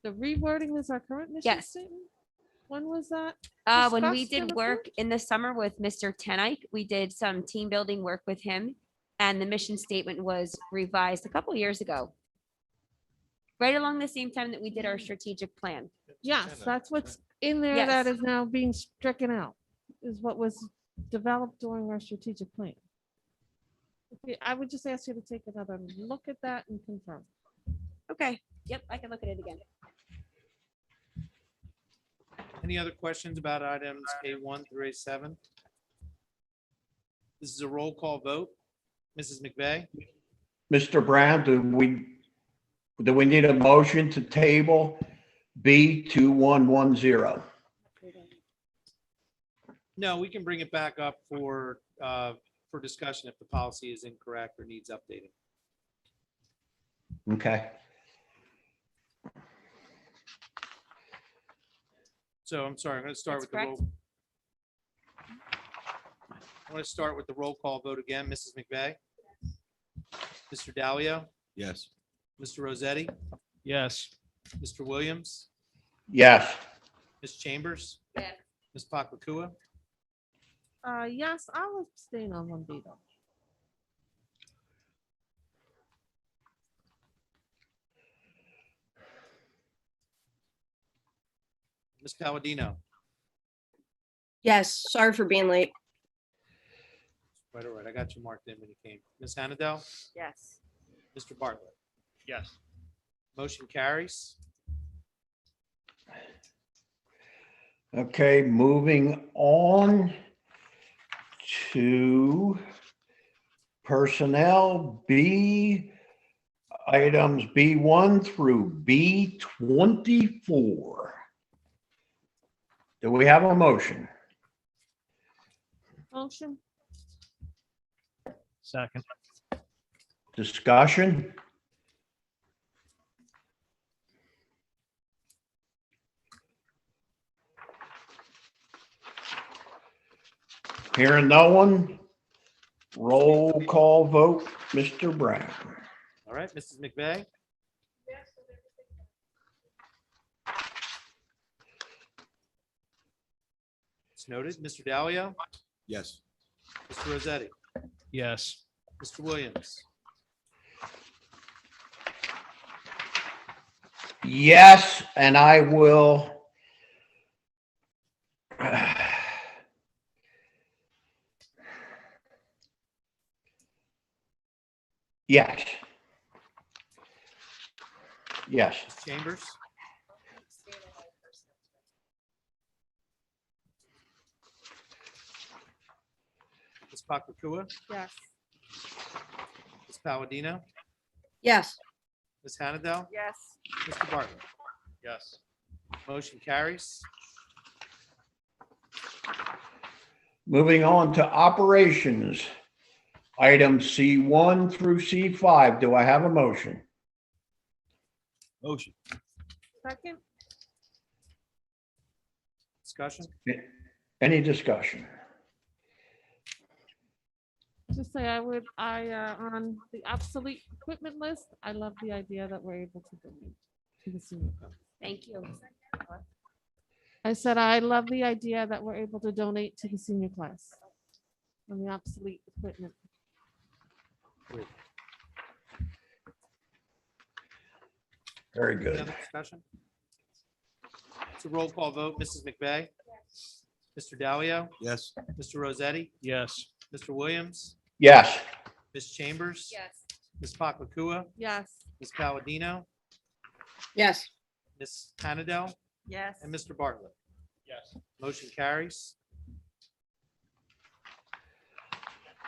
The rewording is our current mission Yes. statement? When was that? When we discussed and did work approved? in the summer with Mr. Tenike, we did some team building work with him. And the mission statement was revised a couple years ago. Right along the same time that we did our strategic plan. Yes, that's what's in there that Yes. is now being stricken out, is what was developed during our strategic plan. Okay, I would just ask you to take another look at that and confirm. Okay, yep, I can look at it again. Any other questions about items A1 through A7? This is a roll call vote. Mrs. McVeigh? Mr. Brown, do we need a motion to table B2110? No, we can bring it back up for discussion if the policy is incorrect or needs updating. Okay. So I'm sorry, I'm going to start That's with the roll. I'm going to start with the roll call vote again. Mrs. McVeigh? Mr. Dalio? Yes. Mr. Rossetti? Yes. Mr. Williams? Yes. Ms. Chambers? Yes. Ms. Pakwakua? Yes, I'll abstain on 1B though. Ms. Palladino? Yes, sorry for being late. Right, all right. I got you marked in when you came. Ms. Hannadel? Yes. Mr. Bartlett? Yes. Motion carries. Okay, moving on to personnel B, items B1 through B24. Do we have a motion? Motion? Second. Discussion? Hearing no one, roll call vote, Mr. Brown. All right, Mrs. McVeigh? It's noted. Mr. Dalio? Yes. Mr. Rossetti? Yes. Mr. Williams? Yes, and I will. Yes. Yes. Ms. Chambers? Ms. Pakwakua? Yes. Ms. Palladino? Yes. Ms. Hannadel? Yes. Mr. Bartlett? Yes. Motion carries. Moving on to operations, items C1 through C5. Do I have a motion? Motion. Second? Discussion? Any discussion? Just say on the obsolete equipment list, I love the idea that we're able to donate to the senior club. Thank you. I said, I love the idea that we're able to donate to the senior class on the obsolete equipment. Very Any good. other discussion? It's a roll call vote. Mrs. McVeigh? Mr. Dalio? Yes. Mr. Rossetti? Yes. Mr. Williams? Yes. Ms. Chambers? Yes. Ms. Pakwakua? Yes. Ms. Palladino? Yes. Ms. Hannadel? Yes. And Mr. Bartlett? Yes. Motion carries.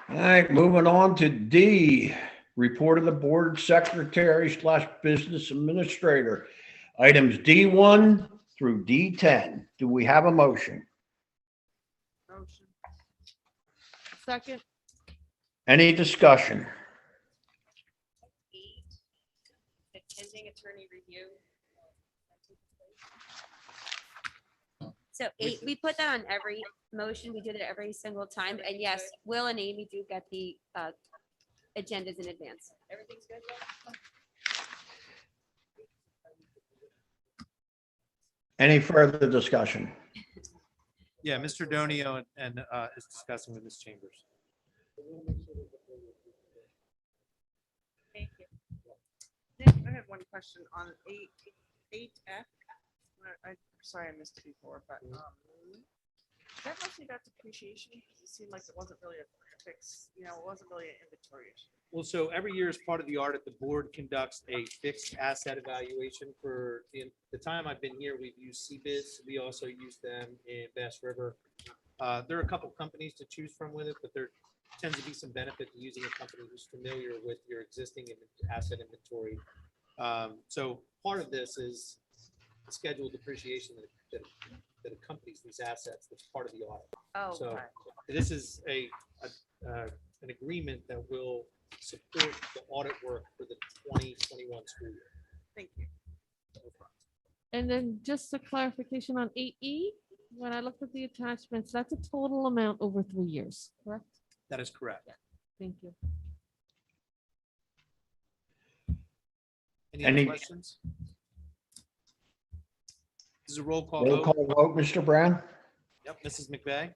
All right, moving on to D, report of the board secretary / business administrator. Items D1 through D10. Do we have a motion? Motion. Second? Any discussion? Attending pending attorney review. So we put that on every motion. We did it every single time. And yes, Will and Amy do get the agendas in advance. Everything's good? Will? Any further discussion? Yeah, Mr. Donio and is discussing with Ms. Chambers. Thank you. Nick, I have one question on 8F. Sorry, I missed it before, but is that mostly about depreciation? Because it seemed like it wasn't really a fix, it wasn't really an inventory issue. Well, so every year as part of the audit, the board conducts a fixed asset evaluation for the time I've been here. We've used CBIZ. We also use them in Bass River. There are a couple companies to choose from with it, but there tends to be some benefit to using a company who's familiar with your existing asset inventory. So part of this is scheduled depreciation that accompanies these assets. That's part of the audit. Oh, So okay. this is an agreement that will support the audit work for the 2021 school year. Thank you. And then just a clarification on 8E, when I looked at the attachments, that's a total amount over 3 years, correct? That is correct. Thank you. Any Any- other questions? This is a roll call Roll vote. call vote, Mr. Brown? Yep, Mrs. McVeigh.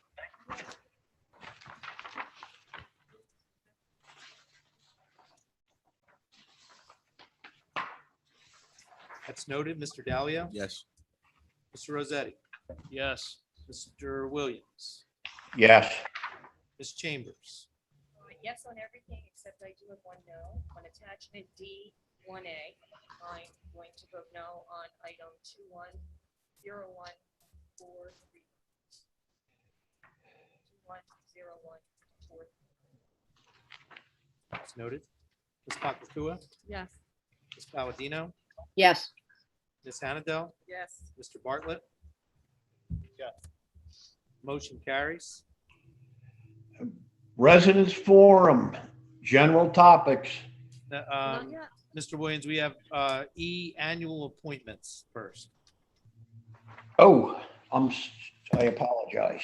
That's noted. Mr. Dalio, Yes. Mr. Rosetti, Yes. Mr. Williams, Yes. Ms. Chambers. Yes on everything, except I do have one no. On attachment D1A, I'm going to vote no on item 210143. 210143. That's noted. Ms. Pakakua, Yes. Ms. Palladino, Yes. Ms. Hannadel, Yes. Mr. Bartlett. Yes. Motion carries. Residents Forum, general topics. Not yet. Mr. Williams, we have E, annual appointments first. Oh, I apologize.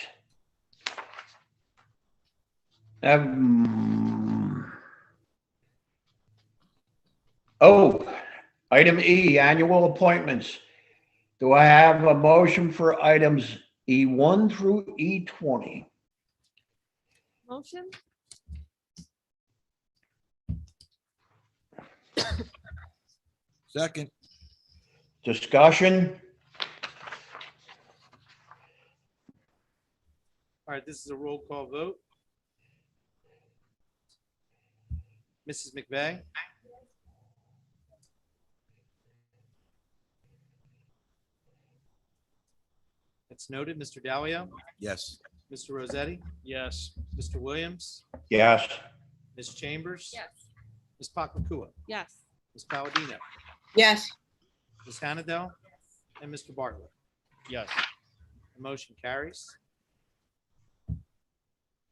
Item E, annual appointments. Do I have a motion for items E1 through E20? Motion? Second. Discussion? All right, this is a roll call vote. Mrs. McVeigh? It's noted. Mr. Dalio, Yes. Mr. Rosetti, Yes. Mr. Williams, Yes. Ms. Chambers, Yes. Ms. Pakakua, Yes. Ms. Palladino, Yes. Ms. Hannadel, and Mr. Bartlett. Yes. The motion carries.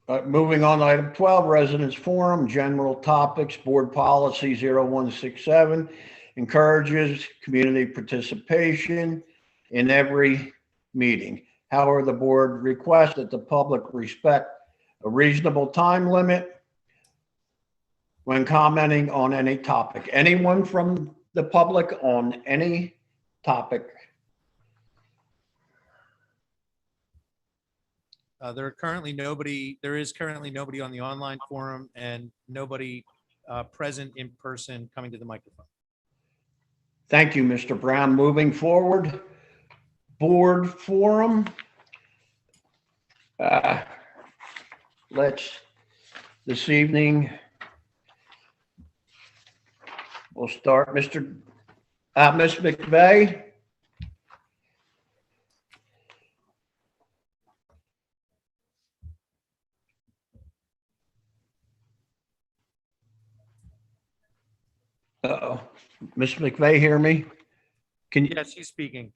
Moving on to item 12, Residents Forum, general topics, board policy 0167 encourages community participation in every meeting. However, the board requests that the public respect a reasonable time limit when commenting on any topic. Anyone from the public on any topic? There is currently nobody on the online forum and nobody present in person coming to the microphone. Thank you, Mr. Brown. Moving forward, board forum. This evening, we'll start, Ms. McVeigh. Uh-oh. Ms. McVeigh, hear me? Can you? Yes, she's speaking.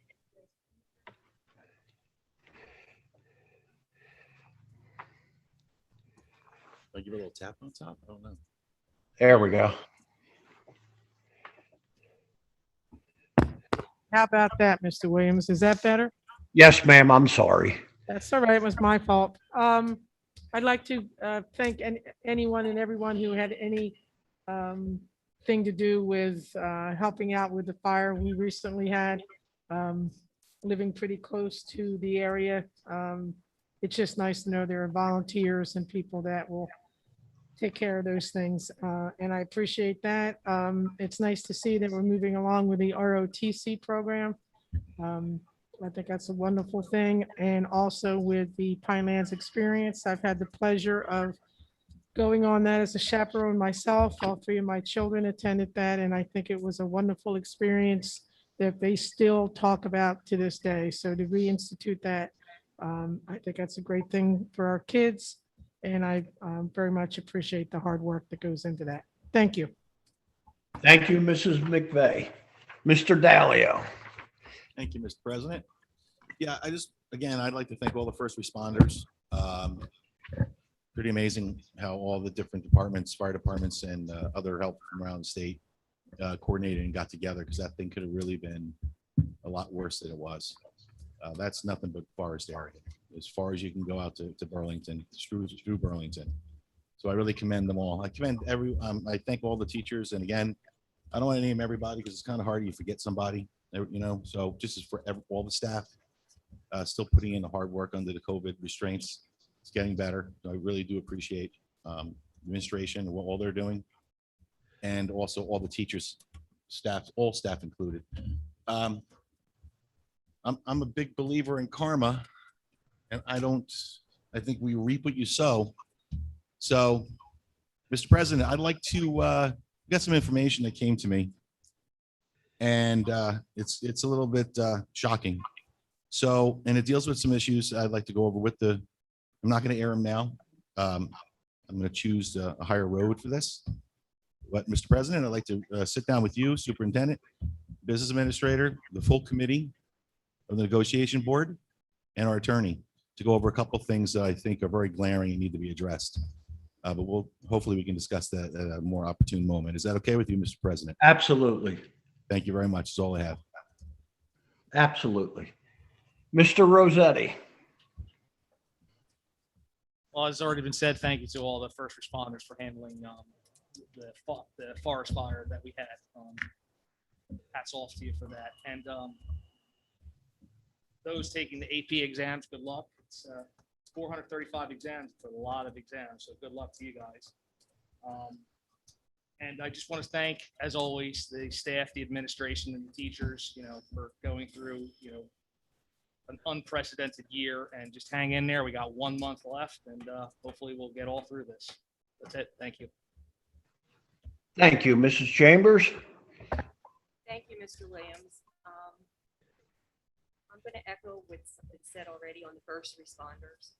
I give it a little tap on top? I don't know. There we go. How about that, Mr. Williams? Is that better? Yes, ma'am, I'm sorry. That's all right. It was my fault. I'd like to thank anyone and everyone who had any thing to do with helping out with the fire we recently had. Living pretty close to the area. It's just nice to know there are volunteers and people that will take care of those things. And I appreciate that. It's nice to see that we're moving along with the ROTC program. I think that's a wonderful thing. And also with the Pinelands experience, I've had the pleasure of going on that as a chaperone myself. All three of my children attended that, and I think it was a wonderful experience that they still talk about to this day. So to reinstitute that, I think that's a great thing for our kids. And I very much appreciate the hard work that goes into that. Thank you. Thank you, Mrs. McVeigh. Mr. Dalio. Thank you, Mr. President. Yeah, again, I'd like to thank all the first responders. Pretty amazing how all the different departments, fire departments and other help from around the state coordinated and got together, because that thing could have really been a lot worse than it was. That's nothing but forest area, as far as you can go out to Burlington, through Burlington. So I really commend them all. I commend I thank all the teachers. And again, I don't want to name everybody because it's kind of hard. You forget somebody, so just as for all the staff, still putting in the hard work under the COVID restraints. It's getting better. I really do appreciate administration and what all they're doing. And also all the teachers, staff, all staff included. I'm a big believer in karma, and I think we reap what you sow. So, Mr. President, I'd like to get some information that came to me, and it's a little bit shocking. So, and it deals with some issues I'd like to go over with I'm not going to air them now. I'm going to choose a higher road for this. But Mr. President, I'd like to sit down with you, Superintendent, Business Administrator, the full committee of the negotiation board, and our attorney to go over a couple of things that I think are very glaring and need to be addressed. But hopefully we can discuss that at a more opportune moment. Is that okay with you, Mr. President? Absolutely. Thank you very much. That's all I have. Absolutely. Mr. Rossetti. Well, as already been said, thank you to all the first responders for handling the forest fire that we had. Hats off to you for that. And those taking the AP exams, good luck. It's 435 exams. It's a lot of exams, so good luck to you guys. And I just want to thank, as always, the staff, the administration, and the teachers, for going through, an unprecedented year, and just hang in there. We got 1 month left, and hopefully we'll get all through this. That's it. Thank you. Thank you, Mrs. Chambers. Thank you, Mr. Williams. I'm going to echo what's been said already on the first responders.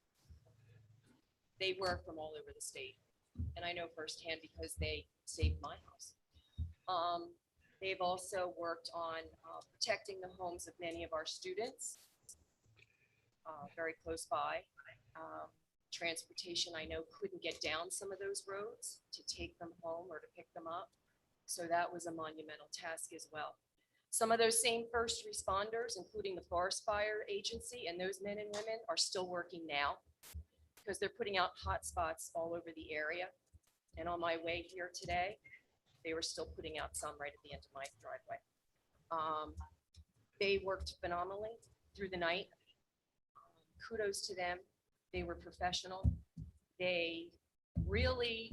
They work from all over the state, and I know firsthand because they saved my house. They've also worked on protecting the homes of many of our students very close by. Transportation, I know, couldn't get down some of those roads to take them home or to pick them up. So that was a monumental task as well. Some of those same first responders, including the Forest Fire Agency, and those men and women are still working now because they're putting out hot spots all over the area. And on my way here today, they were still putting out some right at the end of my driveway. They worked phenomenally through the night. Kudos to them. They were professional. They really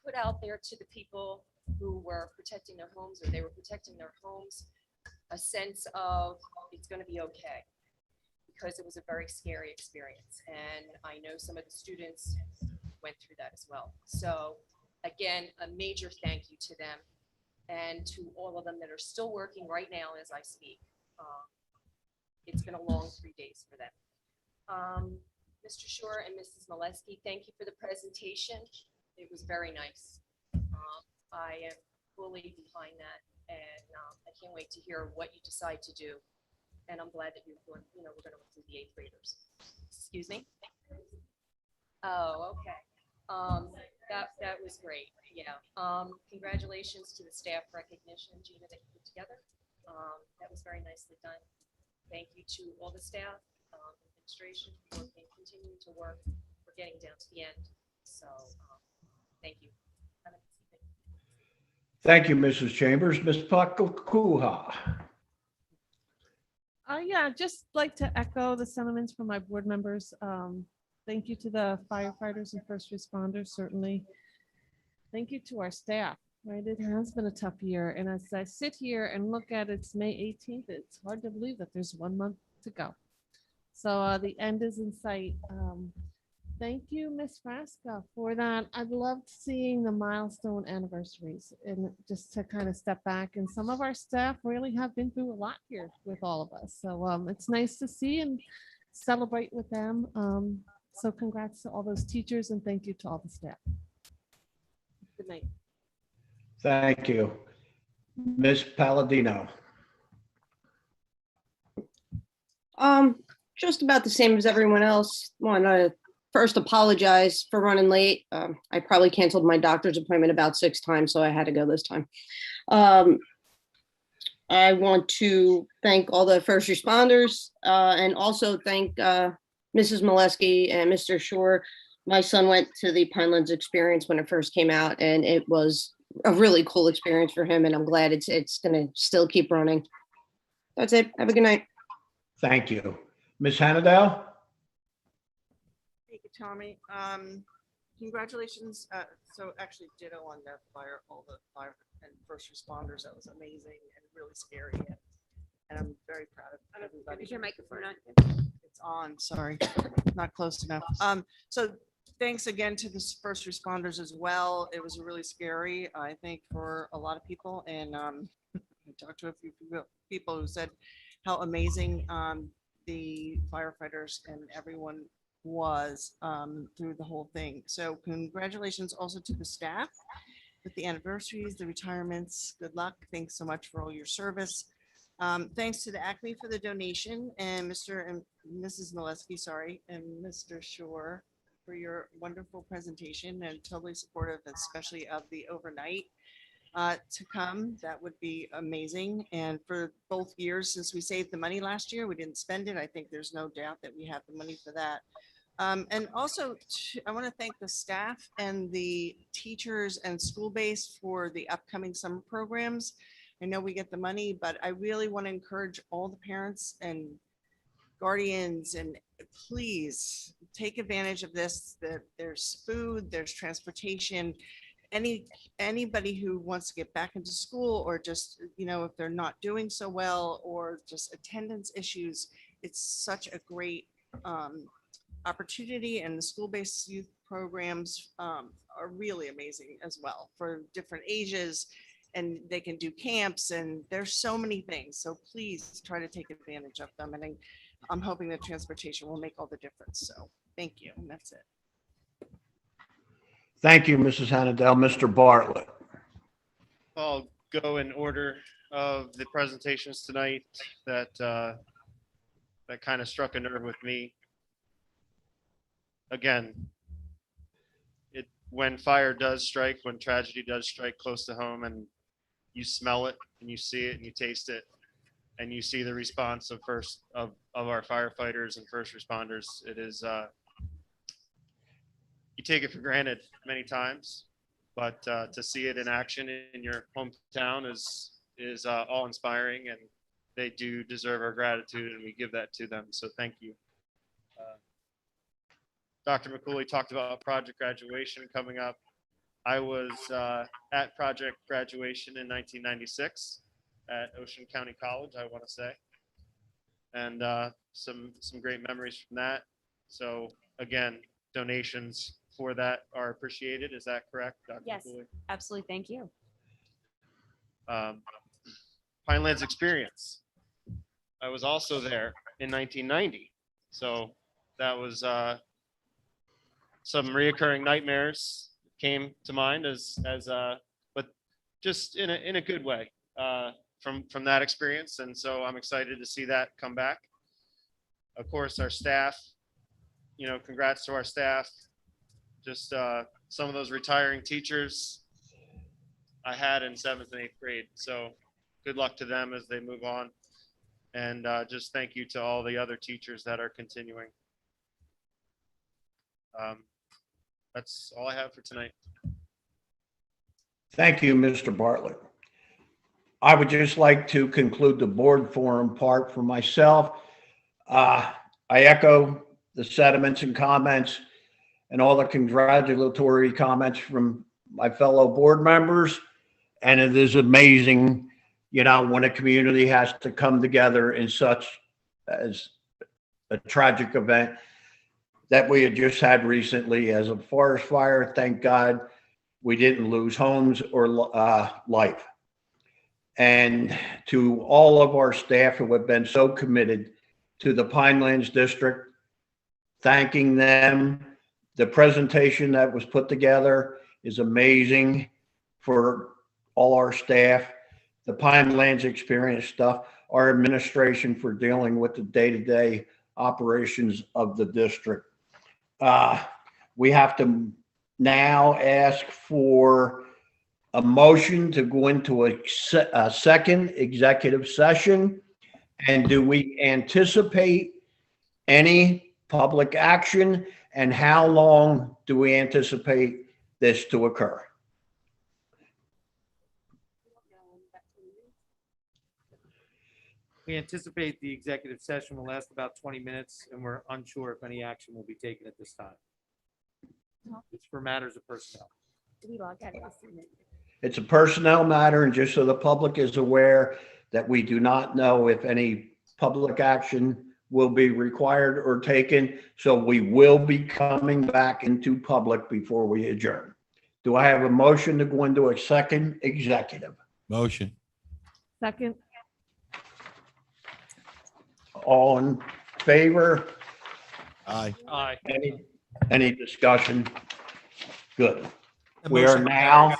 put out there to the people who were protecting their homes, or they were protecting their homes, a sense of it's going to be okay, because it was a very scary experience. And I know some of the students went through that as well. So again, a major thank you to them and to all of them that are still working right now as I speak. It's been a long 3 days for them. Mr. Shore and Mrs. Molesky, thank you for the presentation. It was very nice. I am fully behind that, and I can't wait to hear what you decide to do. And I'm glad that we're going to include the 8th graders. Excuse me? Oh, okay. That was great. Yeah. Congratulations to the staff recognition, Gina, that you put together. That was very nicely done. Thank you to all the staff, administration, working, continuing to work. We're getting down to the end. So thank you. Have a nice evening. Thank you, Mrs. Chambers. Ms. Pakuha. Yeah, just like to echo the sentiments from my board members. Thank you to the firefighters and first responders, certainly. Thank you to our staff, right? It has been a tough year. And as I sit here and look at it's May 18th, it's hard to believe that there's 1 month to go. So the end is in sight. Thank you, Ms. Frasca, for that. I loved seeing the milestone anniversaries and just to kind of step back. And some of our staff really have been through a lot here with all of us. So it's nice to see and celebrate with them. So congrats to all those teachers and thank you to all the staff. Good night. Thank you. Ms. Palladino. Just about the same as everyone else. Want to first apologize for running late. I probably canceled my doctor's appointment about 6 times, so I had to go this time. I want to thank all the first responders and also thank Mrs. Molesky and Mr. Shore. My son went to the Pinelands experience when it first came out, and it was a really cool experience for him, and I'm glad it's going to still keep running. That's it. Have a good night. Thank you. Ms. Hannadale? Thank you, Tommy. Congratulations. So actually ditto on that fire, all the fire and first responders. That was amazing and really scary. And I'm very proud of everybody. Is your microphone on? It's on, sorry, not close enough. So thanks again to the first responders as well. It was really scary, I think, for a lot of people. And I talked to a few people who said how amazing the firefighters and everyone was through the whole thing. So congratulations also to the staff with the anniversaries, the retirements. Good luck. Thanks so much for all your service. Thanks to the Acme for the donation and Mr. and Mrs. Molesky, sorry, and Mr. Shore for your wonderful presentation and totally supportive, especially of the overnight to come. That would be amazing. And for both years, since we saved the money last year, we didn't spend it. I think there's no doubt that we have the money for that. And also, I want to thank the staff and the teachers and school base for the upcoming summer programs. I know we get the money, but I really want to encourage all the parents and guardians and please take advantage of this. That there's food, there's transportation. Anybody who wants to get back into school or just, you know, if they're not doing so well or just attendance issues, it's such a great opportunity, and the school-based youth programs are really amazing as well for different ages, and they can do camps and there's so many things. So please try to take advantage of them. And I'm hoping that transportation will make all the difference. So thank you. And that's it. Thank you, Mrs. Hannadale. Mr. Bartlett. I'll go in order of the presentations tonight that kind of struck a nerve with me. Again, when fire does strike, when tragedy does strike close to home, and you smell it and you see it and you taste it, and you see the response of our firefighters and first responders, it is you take it for granted many times, but to see it in action in your hometown is awe-inspiring, and they do deserve our gratitude, and we give that to them. So thank you. Dr. McCooley talked about project graduation coming up. I was at project graduation in 1996 at Ocean County College, I want to say, and some great memories from that. So again, donations for that are appreciated. Is that correct, Dr. Yes, McCooley? absolutely. Thank you. Pinelands experience. I was also there in 1990. So that was some reoccurring nightmares came to mind but just in a good way from that experience. And so I'm excited to see that come back. Of course, our staff, you know, congrats to our staff. Just some of those retiring teachers I had in 7th and 8th grade. So good luck to them as they move on. And just thank you to all the other teachers that are continuing. That's all I have for tonight. Thank you, Mr. Bartlett. I would just like to conclude the board forum part for myself. I echo the sentiments and comments and all the congratulatory comments from my fellow board members. And it is amazing, when a community has to come together in such as a tragic event that we had just had recently as a forest fire. Thank God we didn't lose homes or life. And to all of our staff who have been so committed to the Pinelands District, thanking them. The presentation that was put together is amazing for all our staff, the Pinelands experience stuff, our administration for dealing with the day-to-day operations of the district. We have to now ask for a motion to go into a second executive session. And do we anticipate any public action? And how long do we anticipate this to occur? We anticipate the executive session will last about 20 minutes, and we're unsure if any action will be taken at this time. It's for matters of personnel. It's a personnel matter, and just so the public is aware that we do not know if any public action will be required or taken. So we will be coming back into public before we adjourn. Do I have a motion to go into a second executive? Motion. Second. All in favor? Aye. Aye. Any discussion? Good. The We are motion now carries.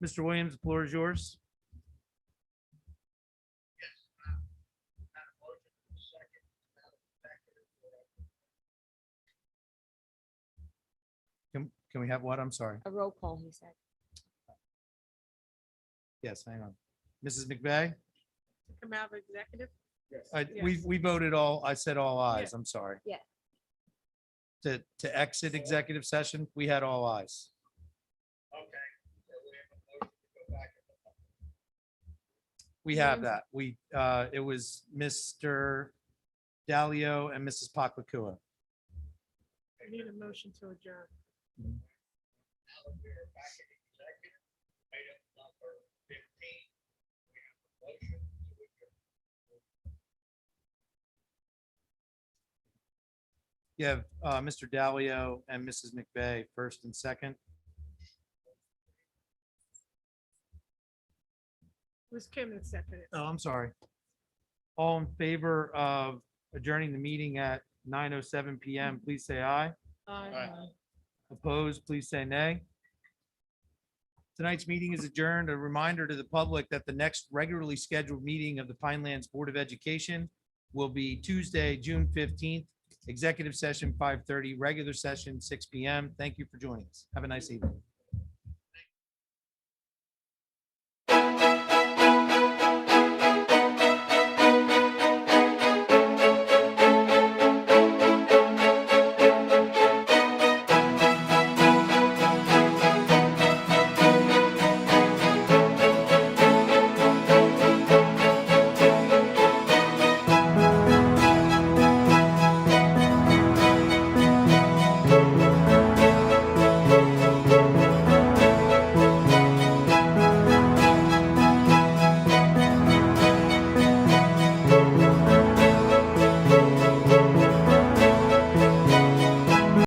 Mr. Williams, the floor is yours. Can we have what? I'm sorry. A roll call, he said. Yes, hang on. Mrs. McVeigh? Come out of executive? We voted all, I said all ayes. I'm sorry. Yeah. To exit executive session, we had all ayes. We have that. It was Mr. Dalio and Mrs. Paklakua. I need a motion to adjourn. You have Mr. Dalio and Mrs. McVeigh, first and second. Was Kim that seconded? Oh, I'm sorry. All in favor of adjourning the meeting at 9:07 PM, please say aye. Aye. Opposed, please say nay. Tonight's meeting is adjourned. A reminder to the public that the next regularly scheduled meeting of the Pinelands Board of Education will be Tuesday, June 15th, executive session 5:30, regular session 6 PM. Thank you for joining us. Have a nice evening.